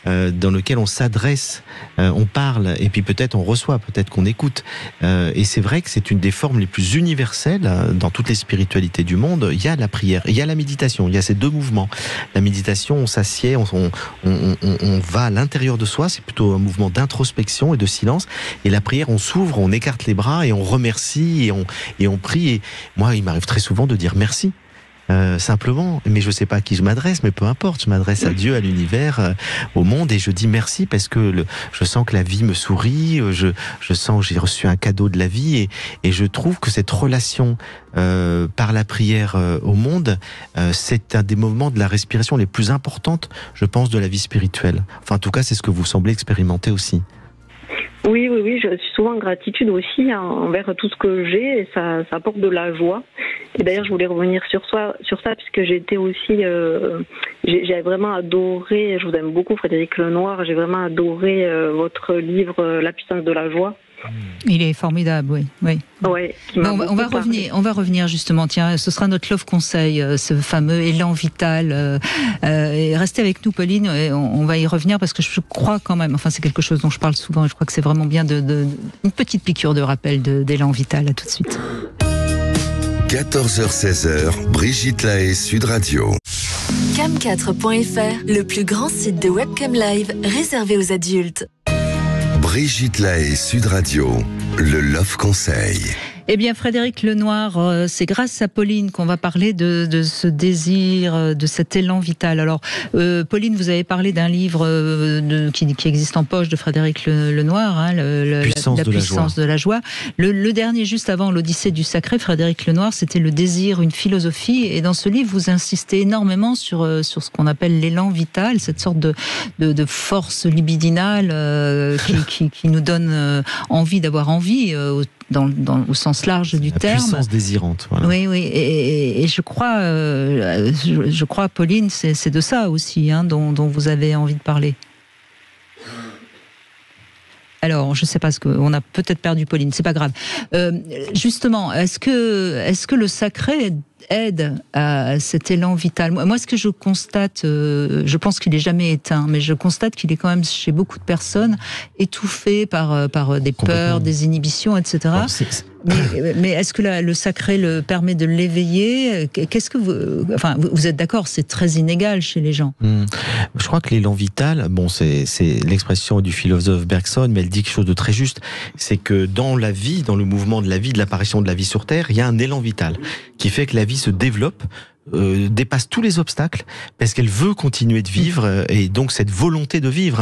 dans lequel on s'adresse, on parle, et puis peut-être on reçoit, peut-être qu'on écoute. Et c'est vrai que c'est une des formes les plus universelles dans toutes les spiritualités du monde. Il y a la prière, il y a la méditation, il y a ces deux mouvements. La méditation, on s'assied, on va à l'intérieur de soi, c'est plutôt un mouvement d'introspection et de silence. Et la prière, on s'ouvre, on écarte les bras et on remercie et on prie. Et moi, il m'arrive très souvent de dire merci. Simplement, mais je sais pas à qui je m'adresse, mais peu importe, je m'adresse à Dieu, à l'univers, au monde, et je dis merci parce que je sens que la vie me sourit, je sens que j'ai reçu un cadeau de la vie, et je trouve que cette relation par la prière au monde, c'est un des moments de la respiration les plus importantes, je pense, de la vie spirituelle. Enfin, en tout cas, c'est ce que vous semblez expérimenter aussi. Oui, je suis souvent en gratitude aussi envers tout ce que j'ai, et ça apporte de la joie. Et d'ailleurs, je voulais revenir sur ça, puisque j'étais aussi, j'ai vraiment adoré, je vous aime beaucoup Frédéric Lenoir, j'ai vraiment adoré votre livre La puissance de la joie. Il est formidable, oui. Ouais, on va revenir justement. Tiens, ce sera notre love conseil, ce fameux élan vital. Et restez avec nous, Pauline. Et on va y revenir parce que je crois quand même. Enfin, c'est quelque chose dont je parle souvent. Et je crois que c'est vraiment bien une petite piqûre de rappel d'élan vital. À tout de suite. 14h-16h, Brigitte Lahaie, Sud Radio. Cam4.fr, le plus grand site de webcam live réservé aux adultes. Brigitte Lahaie, Sud Radio, le Love Conseil. Eh bien, Frédéric Lenoir, c'est grâce à Pauline qu'on va parler de ce désir, de cet élan vital. Alors, Pauline, vous avez parlé d'un livre qui existe en poche de Frédéric Lenoir, la puissance de la joie. Le dernier, juste avant l'Odyssée du sacré, Frédéric Lenoir, c'était le désir, une philosophie. Et dans ce livre, vous insistez énormément sur ce qu'on appelle l'élan vital, cette sorte de force libidinale qui nous donne envie d'avoir envie, au sens large du terme. La puissance désirante. Voilà. Oui. Et je crois, Pauline, c'est de ça aussi dont vous avez envie de parler. Alors, je ne sais pas on a peut-être perdu Pauline, c'est pas grave. Justement, est-ce que le sacré aide à cet élan vital? Moi, ce que je constate, je pense qu'il n'est jamais éteint, mais je constate qu'il est quand même chez beaucoup de personnes étouffé par des peurs, des inhibitions, etc. Alors, mais est-ce que le sacré le permet de l'éveiller? Qu'est-ce que vous êtes d'accord, c'est très inégal chez les gens. Je crois que l'élan vital, c'est l'expression du philosophe Bergson, mais elle dit quelque chose de très juste. C'est que dans la vie, dans le mouvement de la vie, de l'apparition de la vie sur Terre, il y a un élan vital qui fait que la vie se développe, dépasse tous les obstacles parce qu'elle veut continuer de vivre, et donc cette volonté de vivre.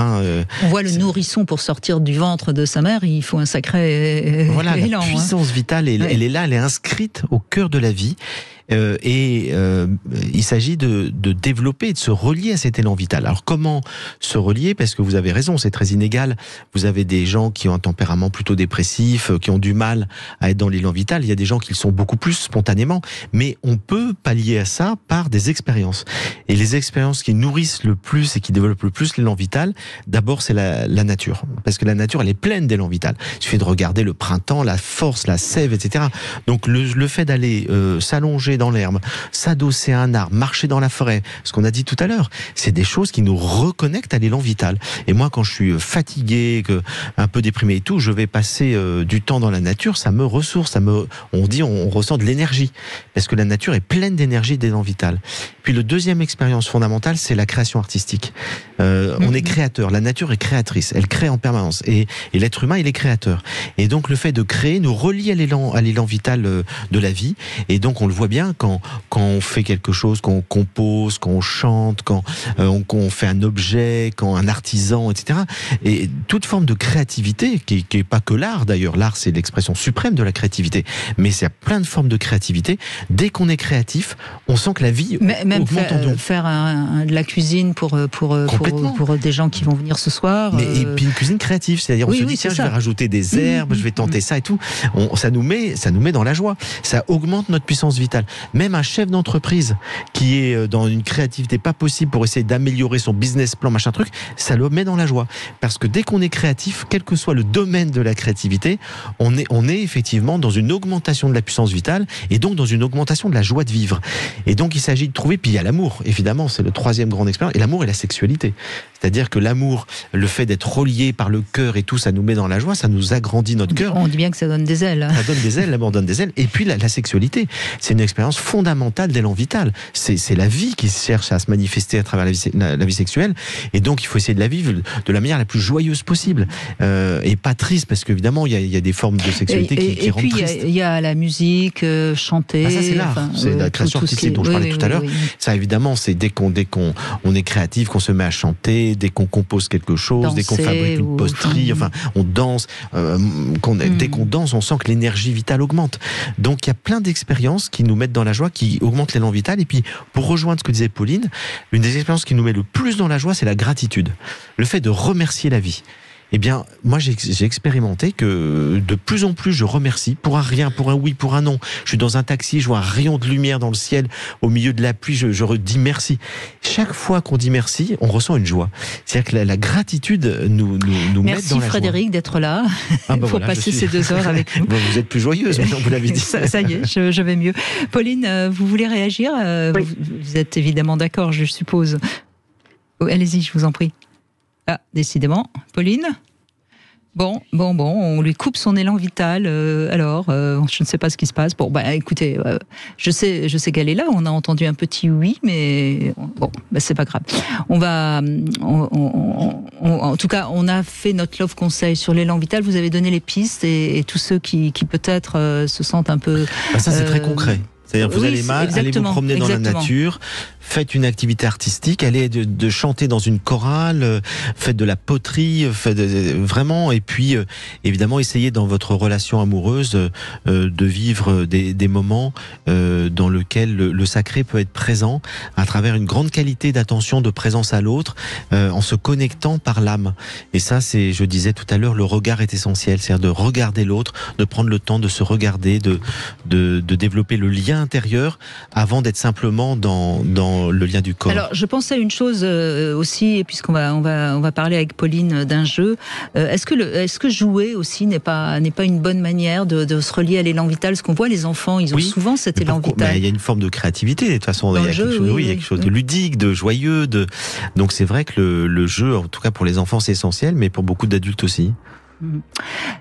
On voit le nourrisson pour sortir du ventre de sa mère, il faut un sacré élan. La puissance vitale, elle est là, elle est inscrite au cœur de la vie. il s'agit de développer et de se relier à cet élan vital. Alors comment se relier? Parce que vous avez raison, c'est très inégal. Vous avez des gens qui ont un tempérament plutôt dépressif, qui ont du mal à être dans l'élan vital. Il y a des gens qui le sont beaucoup plus spontanément, mais on peut pallier à ça par des expériences. Et les expériences qui nourrissent le plus et qui développent le plus l'élan vital, d'abord c'est la nature. Parce que la nature, elle est pleine d'élan vital. Il suffit de regarder le printemps, la force, la sève, etc. Donc le fait d'aller s'allonger dans l'herbe, s'adosser à un arbre, marcher dans la forêt, ce qu'on a dit tout à l'heure, c'est des choses qui nous reconnectent à l'élan vital. Et moi, quand je suis fatigué, un peu déprimé et tout, je vais passer du temps dans la nature, ça me ressource, on ressent de l'énergie. Parce que la nature est pleine d'énergie, d'élan vital. Puis le deuxième expérience fondamentale, c'est la création artistique. On est créateur, la nature est créatrice, elle crée en permanence. Et l'être humain, il est créateur. Et donc le fait de créer nous relie à l'élan vital de la vie. Et donc on le voit bien quand on fait quelque chose, quand on compose, quand on chante, quand on fait un objet, quand un artisan, etc. Et toute forme de créativité, qui est pas que l'art d'ailleurs, l'art c'est l'expression suprême de la créativité, mais il y a plein de formes de créativité. Dès qu'on est créatif, on sent que la vie même augmente en nous. Faire de la cuisine pour des gens qui vont venir ce soir. Et puis une cuisine créative, c'est-à-dire on se dit tiens, je vais rajouter des herbes, je vais tenter ça et tout. Ça nous met dans la joie. Ça augmente notre puissance vitale. Même un chef d'entreprise qui est dans une créativité pas possible pour essayer d'améliorer son business plan, machin truc, ça le met dans la joie. Parce que dès qu'on est créatif, quel que soit le domaine de la créativité, on est effectivement dans une augmentation de la puissance vitale et donc dans une augmentation de la joie de vivre. Et donc il s'agit de trouver, puis il y a l'amour, évidemment, c'est le troisième grande expérience, et l'amour et la sexualité. C'est-à-dire que l'amour, le fait d'être relié par le cœur et tout, ça nous met dans la joie, ça nous agrandit notre cœur. On dit bien que ça donne des ailes. Ça donne des ailes, l'amour donne des ailes. Et puis la sexualité, c'est une expérience fondamentale d'élan vital. C'est la vie qui cherche à se manifester à travers la vie sexuelle. Et donc il faut essayer de la vivre de la manière la plus joyeuse possible. Et pas triste, parce qu'évidemment il y a des formes de sexualité qui rendent triste. Et puis il y a la musique, chanter. Ça c'est l'art, c'est la création artistique dont je parlais tout à l'heure. Ça évidemment, c'est dès qu'on est créatif, qu'on se met à chanter, dès qu'on compose quelque chose, danser, dès qu'on fabrique une poterie, enfin on danse, dès qu'on danse, on sent que l'énergie vitale augmente. Donc il y a plein d'expériences qui nous mettent dans la joie, qui augmentent l'élan vital. Et puis pour rejoindre ce que disait Pauline, une des expériences qui nous met le plus dans la joie, c'est la gratitude. Le fait de remercier la vie. Eh bien, moi, j'ai expérimenté que de plus en plus, je remercie pour un rien, pour un oui, pour un non. Je suis dans un taxi, je vois un rayon de lumière dans le ciel, au milieu de la pluie, je redis merci. Chaque fois qu'on dit merci, on ressent une joie. C'est-à-dire que la gratitude nous met dans la joie. Merci Frédéric d'être là pour passer ces 2 heures avec nous. Bon, vous êtes plus joyeuse, maintenant vous l'avez dit. Ça y est, je vais mieux. Pauline, vous voulez réagir? Oui. Vous êtes évidemment d'accord, je suppose. Allez-y, je vous en prie. Ah, décidément. Pauline ? Bon, on lui coupe son élan vital. Je ne sais pas ce qui se passe. Bon, écoutez, je sais qu'elle est là. On a entendu un petit oui, mais bon, c'est pas grave. En tout cas, on a fait notre love conseil sur l'élan vital. Vous avez donné les pistes et tous ceux qui peut-être se sentent un peu. Ça, c'est très concret. C'est-à-dire, vous allez mal, allez vous promener dans la nature, faites une activité artistique, allez de chanter dans une chorale, faites de la poterie, vraiment, et puis évidemment essayez dans votre relation amoureuse de vivre des moments dans lesquels le sacré peut être présent à travers une grande qualité d'attention, de présence à l'autre, en se connectant par l'âme. Et ça, je disais tout à l'heure, le regard est essentiel, c'est-à-dire de regarder l'autre, de prendre le temps de se regarder, de développer le lien intérieur avant d'être simplement dans le lien du corps. Alors, je pensais à une chose aussi, puisqu'on va parler avec Pauline d'un jeu. Est-ce que jouer aussi n'est pas une bonne manière de se relier à l'élan vital? Parce qu'on voit les enfants, ils ont souvent cet élan vital. Il y a une forme de créativité. De toute façon, il y a quelque chose de ludique, de joyeux. Donc c'est vrai que le jeu, en tout cas pour les enfants, c'est essentiel, mais pour beaucoup d'adultes aussi.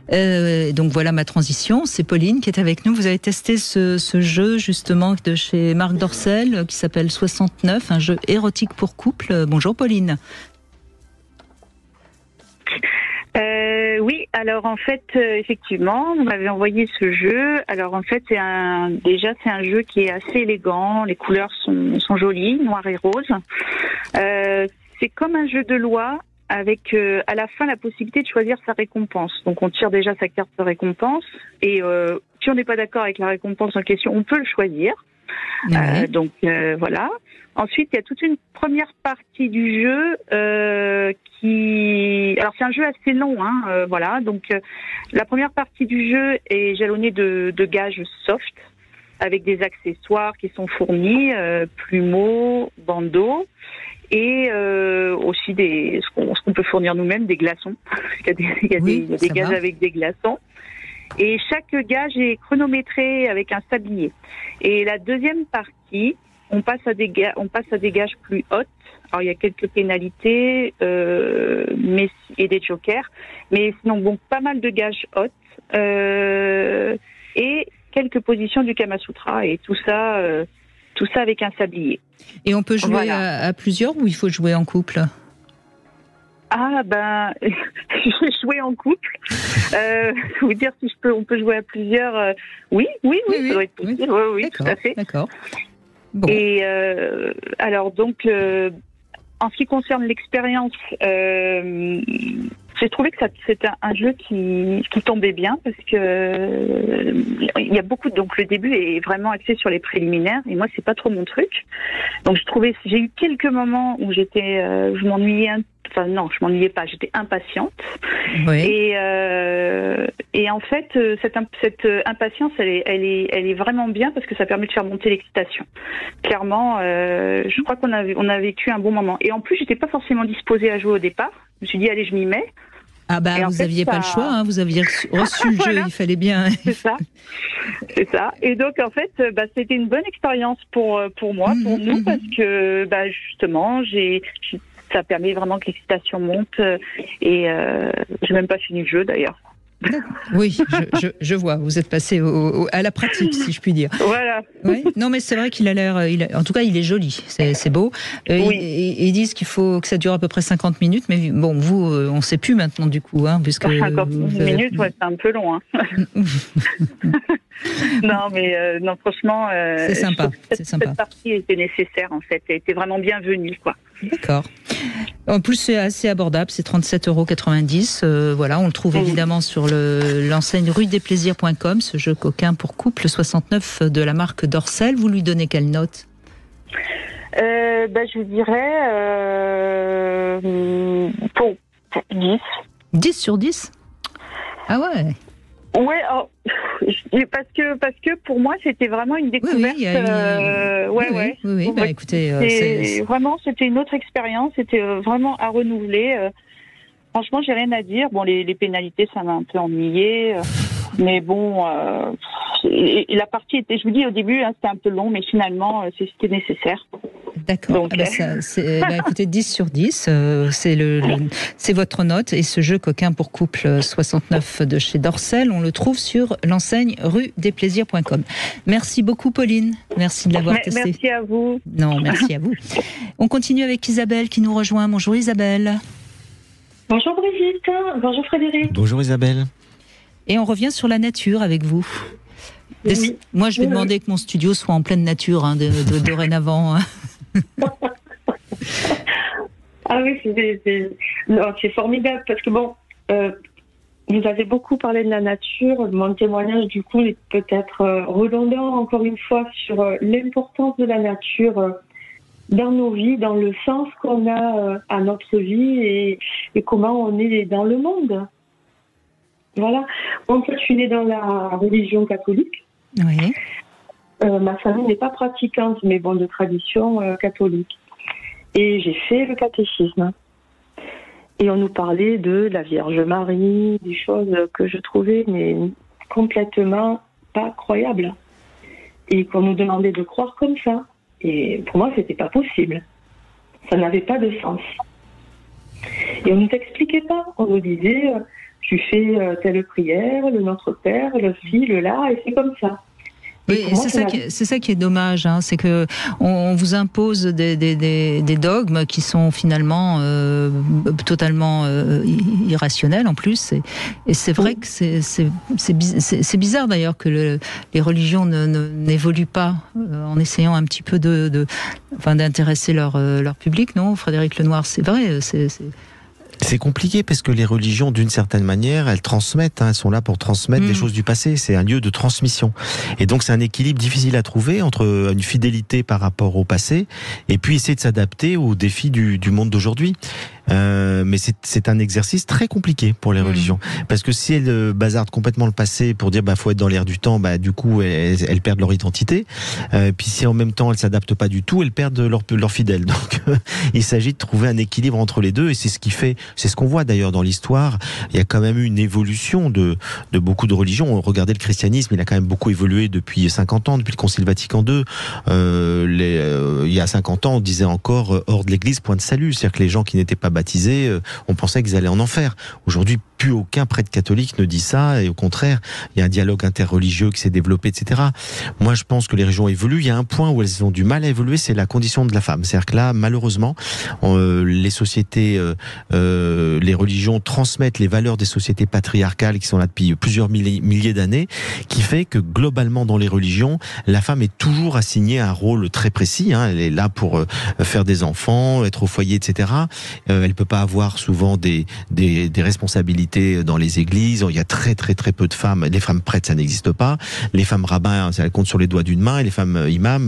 Donc voilà ma transition, c'est Pauline qui est avec nous. Vous avez testé ce jeu justement de chez Marc Dorcel qui s'appelle 69, un jeu érotique pour couple. Bonjour Pauline. Oui, alors en fait, effectivement, vous m'avez envoyé ce jeu. Alors en fait, c'est un jeu qui est assez élégant. Les couleurs sont jolies, noir et rose. C'est comme un jeu de loi, avec à la fin la possibilité de choisir sa récompense. Donc on tire déjà sa carte de récompense et si on n'est pas d'accord avec la récompense en question, on peut le choisir. Donc voilà. Ensuite, il y a toute une première partie du jeu qui... Alors c'est un jeu assez long, voilà. Donc la première partie du jeu est jalonnée de gages soft, avec des accessoires qui sont fournis, plumeaux, bandeaux, et aussi ce qu'on peut fournir nous-mêmes, des glaçons. Il y a des gages avec des glaçons. Et chaque gage est chronométré avec un sablier. Et la deuxième partie, on passe à des gages plus hautes. Alors il y a quelques pénalités et des jokers, mais sinon bon, pas mal de gages hautes et quelques positions du Kama Sutra, et tout ça avec un sablier. Et on peut jouer à plusieurs, ou il faut jouer en couple? Ah ben, je vais jouer en couple. Vous dire si on peut jouer à plusieurs. Oui, ça doit être possible. Oui, tout à fait. D'accord. Bon. Et alors donc, en ce qui concerne l'expérience, j'ai trouvé que c'était un jeu qui tombait bien, parce que il y a beaucoup. Donc le début est vraiment axé sur les préliminaires, et moi c'est pas trop mon truc. Donc j'ai eu quelques moments où je m'ennuyais Enfin non, je m'ennuyais pas, j'étais impatiente. Oui. Et en fait, cette impatience, elle est vraiment bien, parce que ça permet de faire monter l'excitation. Clairement, je crois qu'on a vécu un bon moment. Et en plus, j'étais pas forcément disposée à jouer au départ. Je me suis dit, allez, je m'y mets. Ah bah, vous n'aviez pas le choix, vous aviez reçu le jeu, il fallait bien. C'est ça. Et donc en fait, c'était une bonne expérience pour moi, pour nous, parce que justement, ça permet vraiment que l'excitation monte, et j'ai même pas fini le jeu d'ailleurs. Oui, je vois. Vous êtes passé à la pratique, si je puis dire. Voilà. Oui. Non, mais c'est vrai qu'il a l'air. En tout cas, il est joli. C'est beau. Oui. Ils disent qu'il faut que ça dure à peu près 50 minutes, mais bon, vous, on ne sait plus maintenant du coup, puisque 50 minutes, c'est un peu long. Non, mais non, franchement, c'est sympa. Cette partie était nécessaire, en fait. Elle était vraiment bienvenue, quoi. D'accord. En plus, c'est assez abordable, c'est 37,90 €. Voilà, on le trouve évidemment sur l'enseigne ruedesplaisirs.com, ce jeu coquin pour couple 69 de la marque Dorcel. Vous lui donnez quelle note? Je dirais pour 10. 10 sur 10? Ah ouais. Ouais, parce que pour moi c'était vraiment une découverte. Oui. Bah, écoutez, vraiment, c'était une autre expérience, c'était vraiment à renouveler. Franchement, j'ai rien à dire. Bon, les pénalités, ça m'a un peu ennuyé, mais bon, et la partie était, je vous dis au début, c'était un peu long, mais finalement, c'est ce qui est nécessaire. D'accord. Écoutez, 10 sur 10, c'est votre note. Et ce jeu coquin pour couple 69 de chez Dorcel, on le trouve sur l'enseigne ruedesplaisirs.com. Merci beaucoup, Pauline. Merci de l'avoir testé. Merci à vous. Non, merci à vous. On continue avec Isabelle qui nous rejoint. Bonjour Isabelle. Bonjour Brigitte. Bonjour Frédéric. Bonjour Isabelle. Et on revient sur la nature avec vous. Oui. Moi, je vais demander que mon studio soit en pleine nature dorénavant. Ah oui, c'est formidable, parce que bon, vous avez beaucoup parlé de la nature. Mon témoignage, du coup, est peut-être redondant encore une fois sur l'importance de la nature dans nos vies, dans le sens qu'on a à notre vie, et comment on est dans le monde. Voilà. En fait, je suis née dans la religion catholique. Oui. Ma famille n'est pas pratiquante, mais bon, de tradition catholique. Et j'ai fait le catéchisme. Et on nous parlait de la Vierge Marie, des choses que je trouvais mais complètement pas croyables. Et qu'on nous demandait de croire comme ça. Et pour moi, c'était pas possible. Ça n'avait pas de sens. Et on nous expliquait pas. On nous disait, tu fais telle prière, le Notre Père, le ci, le là, et c'est comme ça. Oui, c'est ça qui est dommage, c'est que on vous impose des dogmes qui sont finalement totalement irrationnels en plus, et c'est vrai que c'est bizarre d'ailleurs que les religions n'évoluent pas en essayant un petit peu d'intéresser leur public, non, Frédéric Lenoir, c'est vrai, C'est compliqué parce que les religions, d'une certaine manière, elles transmettent, elles sont là pour transmettre des choses du passé. C'est un lieu de transmission. Et donc, c'est un équilibre difficile à trouver entre une fidélité par rapport au passé et puis essayer de s'adapter aux défis du monde d'aujourd'hui. Mais c'est un exercice très compliqué pour les religions, parce que si elles bazardent complètement le passé pour dire faut être dans l'air du temps, du coup elles perdent leur identité. Puis si en même temps elles s'adaptent pas du tout, elles perdent leur fidèles. Donc il s'agit de trouver un équilibre entre les deux, et c'est ce qu'on voit d'ailleurs dans l'histoire. Il y a quand même eu une évolution de beaucoup de religions. Regardez le christianisme, il a quand même beaucoup évolué depuis 50 ans, depuis le Concile Vatican II. Il y a 50 ans, on disait encore hors de l'Église, point de salut. C'est-à-dire que les gens qui n'étaient pas baptisés, on pensait qu'ils allaient en enfer. Aujourd'hui, plus aucun prêtre catholique ne dit ça, et au contraire, il y a un dialogue interreligieux qui s'est développé, etc. Moi, je pense que les religions évoluent. Il y a un point où elles ont du mal à évoluer, c'est la condition de la femme. C'est-à-dire que là, malheureusement, les sociétés, les religions transmettent les valeurs des sociétés patriarcales qui sont là depuis plusieurs milliers d'années, qui fait que globalement, dans les religions, la femme est toujours assignée à un rôle très précis. Elle est là pour faire des enfants, être au foyer, etc. Elle peut pas avoir souvent des responsabilités dans les églises. Il y a très très très peu de femmes. Les femmes prêtres, ça n'existe pas. Les femmes rabbins, ça compte sur les doigts d'une main, et les femmes imams,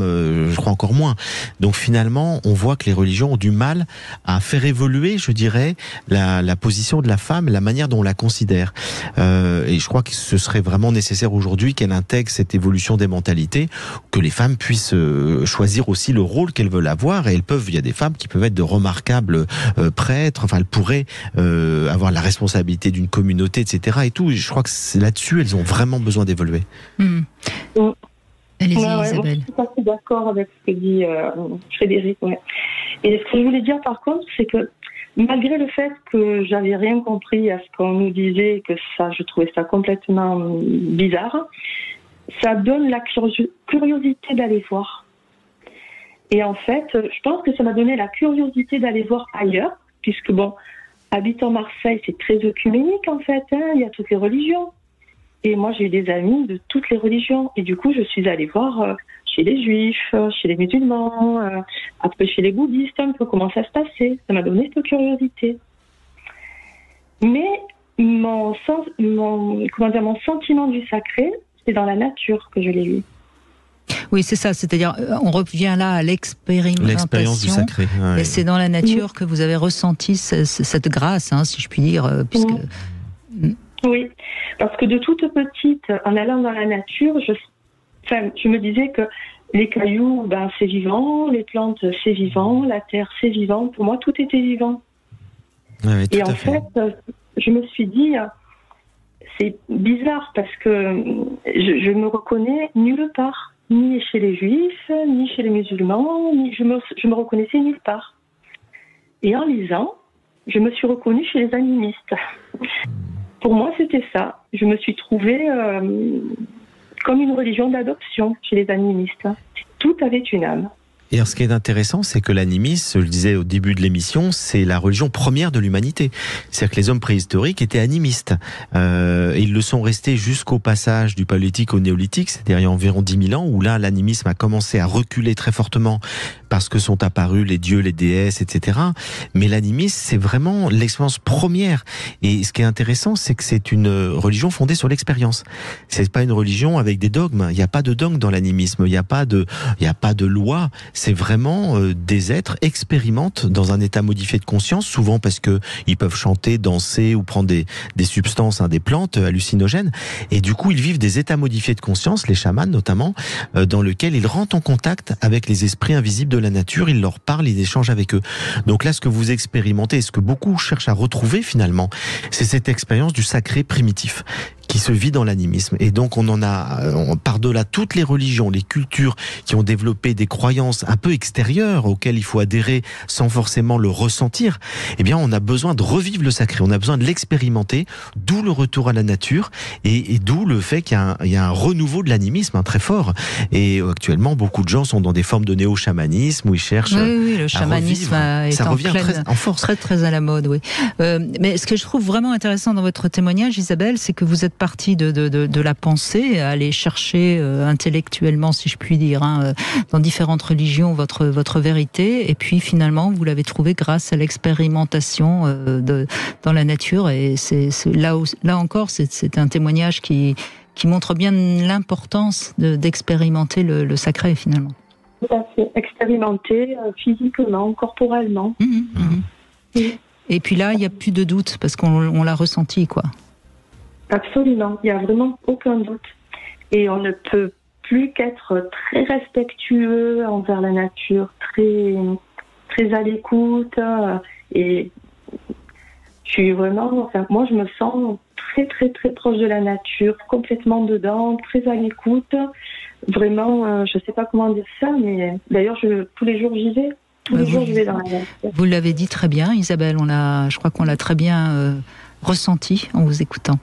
je crois encore moins. Donc finalement, on voit que les religions ont du mal à faire évoluer, je dirais, la position de la femme, la manière dont on la considère. Et je crois que ce serait vraiment nécessaire aujourd'hui qu'elle intègre cette évolution des mentalités, que les femmes puissent choisir aussi le rôle qu'elles veulent avoir. Et il y a des femmes qui peuvent être de remarquables prêtres. Enfin, elles pourraient avoir la responsabilité d'une communauté, etc. Et tout. Et je crois que c'est là-dessus, elles ont vraiment besoin d'évoluer. Allez-y, Isabelle. Isabelle. Je suis tout à fait d'accord avec ce que dit Frédéric. Ouais. Et ce que je voulais dire par contre, c'est que malgré le fait que j'avais rien compris à ce qu'on nous disait, que ça, je trouvais ça complètement bizarre, ça donne la curiosité d'aller voir. Et en fait, je pense que ça m'a donné la curiosité d'aller voir ailleurs, puisque habitant Marseille, c'est très œcuménique en fait, il y a toutes les religions. Et moi, j'ai eu des amis de toutes les religions. Et du coup, je suis allée voir chez les juifs, chez les musulmans, après chez les bouddhistes, un peu comment ça se passait. Ça m'a donné cette curiosité. Mais mon sentiment du sacré, c'est dans la nature que je l'ai eu. Oui, c'est ça. C'est-à-dire, on revient là à l'expérimentation. L'expérience du sacré. Ouais. Et c'est dans la nature que vous avez ressenti cette grâce, si je puis dire, puisque... Oui, parce que de toute petite, en allant dans la nature, je me disais que les cailloux, c'est vivant, les plantes, c'est vivant, la terre, c'est vivant. Pour moi, tout était vivant. Ouais, et en fait, je me suis dit, c'est bizarre parce que je me reconnais nulle part. Ni chez les juifs, ni chez les musulmans, je me reconnaissais nulle part. Et en lisant, je me suis reconnue chez les animistes. Pour moi, c'était ça. Je me suis trouvée comme une religion d'adoption chez les animistes. Tout avait une âme. Et alors, ce qui est intéressant, c'est que l'animisme, je le disais au début de l'émission, c'est la religion première de l'humanité. C'est-à-dire que les hommes préhistoriques étaient animistes. Et ils le sont restés jusqu'au passage du paléolithique au néolithique, c'est-à-dire il y a environ 10 000 ans, où là, l'animisme a commencé à reculer très fortement parce que sont apparus les dieux, les déesses, etc. Mais l'animisme, c'est vraiment l'expérience première. Et ce qui est intéressant, c'est que c'est une religion fondée sur l'expérience. C'est pas une religion avec des dogmes. Il n'y a pas de dogme dans l'animisme. Il n'y a pas de loi. C'est vraiment des êtres expérimentent dans un état modifié de conscience, souvent parce que ils peuvent chanter, danser ou prendre des substances, des plantes hallucinogènes. Et du coup, ils vivent des états modifiés de conscience, les chamans notamment, dans lesquels ils rentrent en contact avec les esprits invisibles de la nature, ils leur parlent, ils échangent avec eux. Donc là, ce que vous expérimentez, et ce que beaucoup cherchent à retrouver finalement, c'est cette expérience du sacré primitif qui se vit dans l'animisme. Et donc on par-delà toutes les religions, les cultures qui ont développé des croyances un peu extérieures auxquelles il faut adhérer sans forcément le ressentir, eh bien on a besoin de revivre le sacré, on a besoin de l'expérimenter, d'où le retour à la nature et d'où le fait qu'il y a un renouveau de l'animisme très fort. Et actuellement, beaucoup de gens sont dans des formes de néo-chamanisme où ils cherchent oui, le chamanisme est ça revient en force. Très, très à la mode, oui. Mais ce que je trouve vraiment intéressant dans votre témoignage, Isabelle, c'est que vous êtes partie de la pensée, à aller chercher intellectuellement, si je puis dire, dans différentes religions, votre vérité, et puis finalement, vous l'avez trouvée grâce à l'expérimentation dans la nature, et là encore, c'est un témoignage qui montre bien l'importance d'expérimenter le sacré, finalement. Tout à fait. Expérimenter physiquement, corporellement. Et puis là, il n'y a plus de doute, parce qu'on l'a ressenti, quoi. Absolument, il n'y a vraiment aucun doute. Et on ne peut plus qu'être très respectueux envers la nature, très, très à l'écoute. Et je suis vraiment, moi je me sens très très très proche de la nature, complètement dedans, très à l'écoute. Vraiment, je ne sais pas comment dire ça, mais d'ailleurs tous les jours j'y vais. Tous les jours je vais dans la nature. Vous l'avez dit très bien, Isabelle, je crois qu'on l'a très bien ressenti en vous écoutant.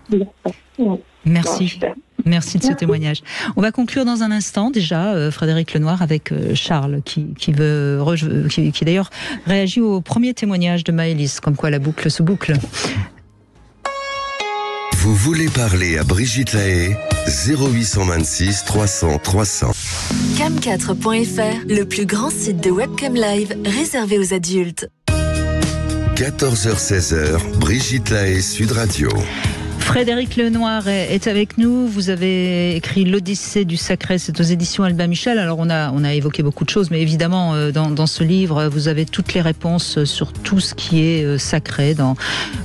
Merci. Merci de ce témoignage. On va conclure dans un instant déjà, Frédéric Lenoir, avec Charles, qui d'ailleurs réagit au premier témoignage de Maëlys, comme quoi la boucle se boucle. Vous voulez parler à Brigitte Lahaie, 0826 300 300. Cam4.fr, le plus grand site de webcam live réservé aux adultes. 14h-16h, Brigitte Lahaie, Sud Radio. Frédéric Lenoir est avec nous. Vous avez écrit l'Odyssée du Sacré, c'est aux éditions Albin Michel. Alors on a évoqué beaucoup de choses, mais évidemment dans ce livre, vous avez toutes les réponses sur tout ce qui est sacré dans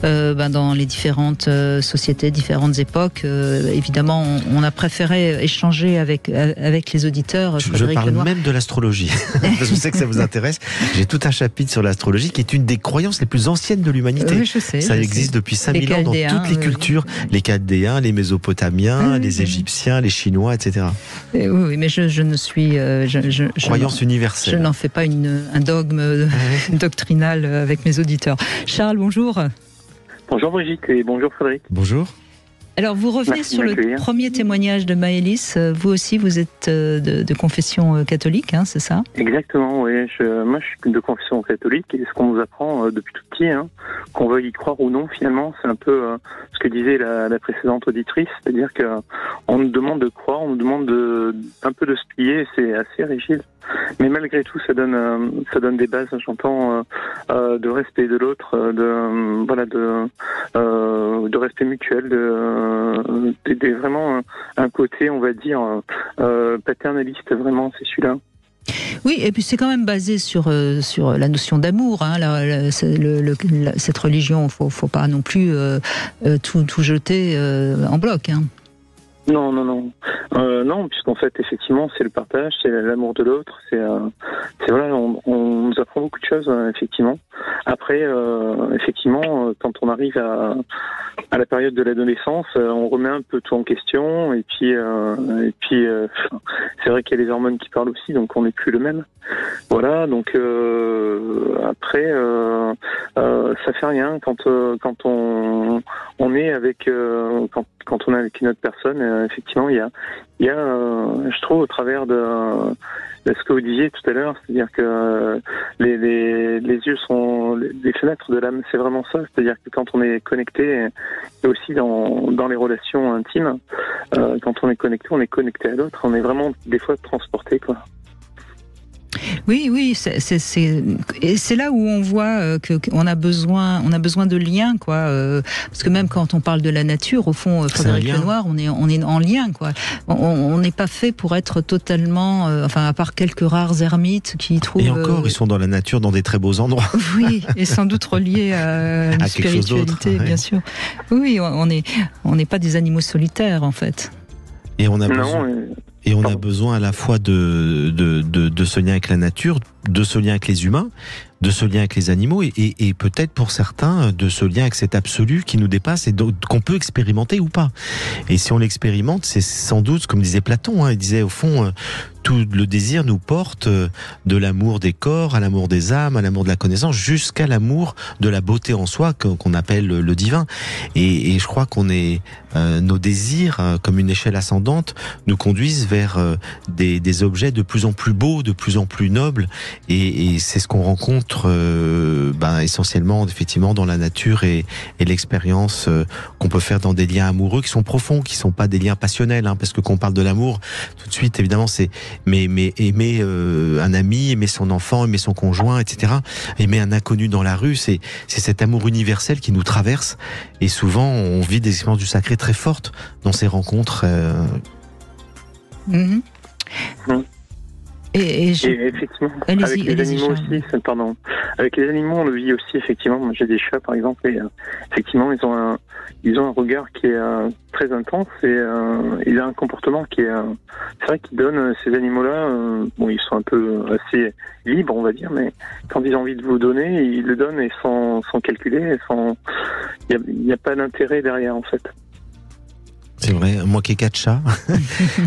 les différentes sociétés, différentes époques. Évidemment, on a préféré échanger avec les auditeurs. Je parle Lenoir. Même de l'astrologie, parce que je sais que ça vous intéresse. J'ai tout un chapitre sur l'astrologie, qui est une des croyances les plus anciennes de l'humanité. Oui, je sais. Ça existe depuis 5000 ans dans toutes les cultures. Les Chaldéens, les Mésopotamiens, les Égyptiens, les Chinois, etc. Oui, mais je ne suis... Croyance universelle. Je n'en fais pas un dogme doctrinal avec mes auditeurs. Charles, bonjour. Bonjour Brigitte et bonjour Frédéric. Bonjour. Alors, vous revenez sur le premier témoignage de Maëlys. Vous aussi, vous êtes de confession catholique, hein, c'est ça? Exactement, oui. Moi, je suis de confession catholique et ce qu'on nous apprend depuis tout petit, qu'on veuille y croire ou non, finalement, c'est un peu ce que disait la précédente auditrice, c'est-à-dire qu'on nous demande de croire, on nous demande un peu de se plier, c'est assez rigide. Mais malgré tout, ça donne des bases, j'entends, de respect de l'autre, de respect mutuel, vraiment un côté, on va dire, paternaliste, vraiment, c'est celui-là. Oui, et puis c'est quand même basé sur la notion d'amour. Cette religion, faut pas non plus tout jeter en bloc. Non, non, puisqu'en fait, effectivement, c'est le partage, c'est l'amour de l'autre, on nous apprend beaucoup de choses, effectivement. Après, effectivement, quand on arrive à la période de l'adolescence, on remet un peu tout en question, et puis, c'est vrai qu'il y a les hormones qui parlent aussi, donc on n'est plus le même. Voilà, donc après, ça fait rien quand on est avec quand on est avec une autre personne. Effectivement, il y a, je trouve, au travers de ce que vous disiez tout à l'heure, c'est-à-dire que les yeux sont les fenêtres de l'âme. C'est vraiment ça. C'est-à-dire que quand on est connecté, et aussi dans les relations intimes, quand on est connecté à l'autre. On est vraiment des fois transporté, quoi. Oui, et c'est là où on voit qu'on a besoin de liens, quoi. Parce que même quand on parle de la nature, au fond, Frédéric Lenoir, on est en lien, quoi. On n'est pas fait pour être totalement, à part quelques rares ermites qui trouvent. Et encore, ils sont dans la nature, dans des très beaux endroits. Oui, et sans doute reliés à une spiritualité, bien sûr. Oui, on n'est pas des animaux solitaires, en fait. Et on a besoin. Et on a besoin à la fois de ce lien avec la nature, de ce lien avec les humains, de ce lien avec les animaux et peut-être pour certains de ce lien avec cet absolu qui nous dépasse et qu'on peut expérimenter ou pas. Et si on l'expérimente, c'est sans doute, comme disait Platon, il disait au fond, tout le désir nous porte de l'amour des corps à l'amour des âmes, à l'amour de la connaissance, jusqu'à l'amour de la beauté en soi qu'on appelle le divin. Et je crois qu'on est nos désirs, comme une échelle ascendante, nous conduisent vers des objets de plus en plus beaux, de plus en plus nobles Et c'est ce qu'on rencontre essentiellement, effectivement, dans la nature et l'expérience qu'on peut faire dans des liens amoureux qui sont profonds, qui sont pas des liens passionnels, parce que quand on parle de l'amour, tout de suite, évidemment, c'est aimer un ami, aimer son enfant, aimer son conjoint, etc. Aimer un inconnu dans la rue, c'est cet amour universel qui nous traverse. Et souvent, on vit des expériences du sacré très fortes dans ces rencontres. Et effectivement, avec les animaux aussi, avec les animaux, on le vit aussi, effectivement. Moi, j'ai des chats, par exemple, et effectivement, ils ont un regard qui est très intense, et il a un comportement qui est, c'est vrai qu'ils donnent ces animaux-là, ils sont un peu assez libres, on va dire, mais quand ils ont envie de vous donner, ils le donnent, et sans calculer, il n'y a pas d'intérêt derrière, en fait. C'est vrai, moi qui ai 4 chats,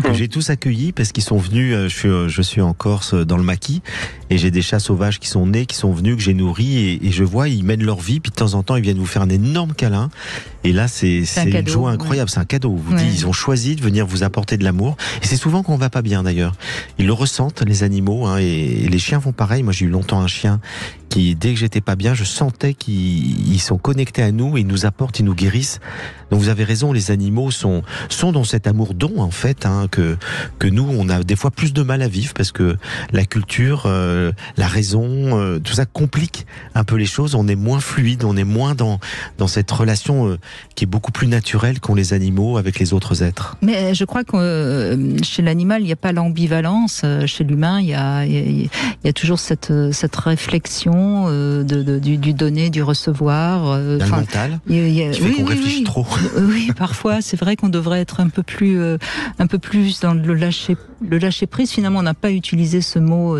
que j'ai tous accueillis parce qu'ils sont venus, je suis en Corse dans le maquis, et j'ai des chats sauvages qui sont nés, qui sont venus, que j'ai nourris, et je vois, ils mènent leur vie, puis de temps en temps, ils viennent vous faire un énorme câlin. Et là, c'est une joie incroyable, c'est un cadeau. Vous dites, ils ont choisi de venir vous apporter de l'amour. Et c'est souvent qu'on va pas bien d'ailleurs. Ils le ressentent, les animaux, et les chiens font pareil. Moi, j'ai eu longtemps un chien qui, dès que j'étais pas bien, je sentais qu'ils sont connectés à nous, ils nous apportent, ils nous guérissent. Donc vous avez raison, les animaux sont dans cet amour don, en fait, que nous, on a des fois plus de mal à vivre, parce que la culture, la raison, tout ça complique un peu les choses. On est moins fluide, on est moins dans cette relation qui est beaucoup plus naturelle qu'ont les animaux avec les autres êtres. Mais je crois que chez l'animal, il n'y a pas l'ambivalence. Chez l'humain, il y a toujours cette réflexion du donner, du recevoir. Il y a le mental qui fait qu'on réfléchit trop. Oui, parfois, c'est vrai qu'on devrait être un peu plus dans le lâcher prise. Finalement, on n'a pas utilisé ce mot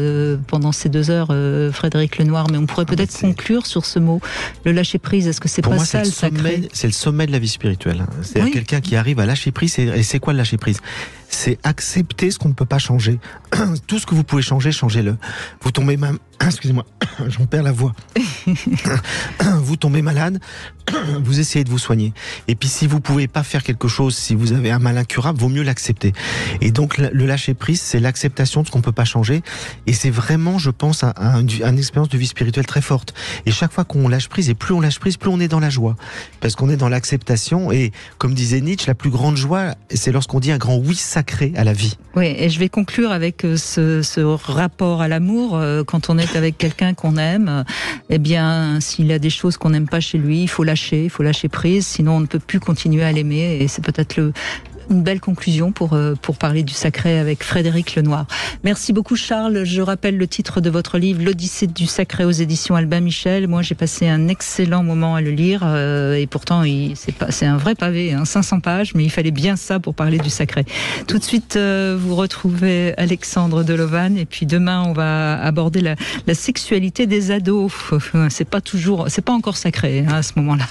pendant ces 2 heures, Frédéric Lenoir, mais on pourrait peut-être conclure sur ce mot, le lâcher prise. Est-ce que c'est pas ça le sacré ? C'est le sommet de la vie spirituelle. C'est quelqu'un qui arrive à lâcher prise. Et c'est quoi le lâcher prise ? C'est accepter ce qu'on ne peut pas changer. Tout ce que vous pouvez changer, changez-le. Vous tombez même, excusez-moi, j'en perds la voix. Vous tombez malade, vous essayez de vous soigner. Et puis si vous pouvez pas faire quelque chose, si vous avez un mal incurable, vaut mieux l'accepter. Et donc le lâcher prise, c'est l'acceptation de ce qu'on peut pas changer. Et c'est vraiment, je pense, une expérience de vie spirituelle très forte. Et chaque fois qu'on lâche prise, et plus on lâche prise, plus on est dans la joie. Parce qu'on est dans l'acceptation. Et comme disait Nietzsche, la plus grande joie, c'est lorsqu'on dit un grand oui sacré à la vie. Oui, et je vais conclure avec ce rapport à l'amour. Quand on est avec quelqu'un qu'on aime, eh bien, s'il a des choses qu'on n'aime pas chez lui, il faut lâcher prise, sinon on ne peut plus continuer à l'aimer. Et c'est peut-être une belle conclusion pour parler du sacré avec Frédéric Lenoir. Merci beaucoup Charles. Je rappelle le titre de votre livre, L'Odyssée du sacré aux éditions Albin Michel. Moi j'ai passé un excellent moment à le lire et pourtant c'est un vrai pavé, 500 pages, mais il fallait bien ça pour parler du sacré. Tout de suite vous retrouvez Alexandre Delovan et puis demain on va aborder la sexualité des ados. C'est pas encore sacré à ce moment-là.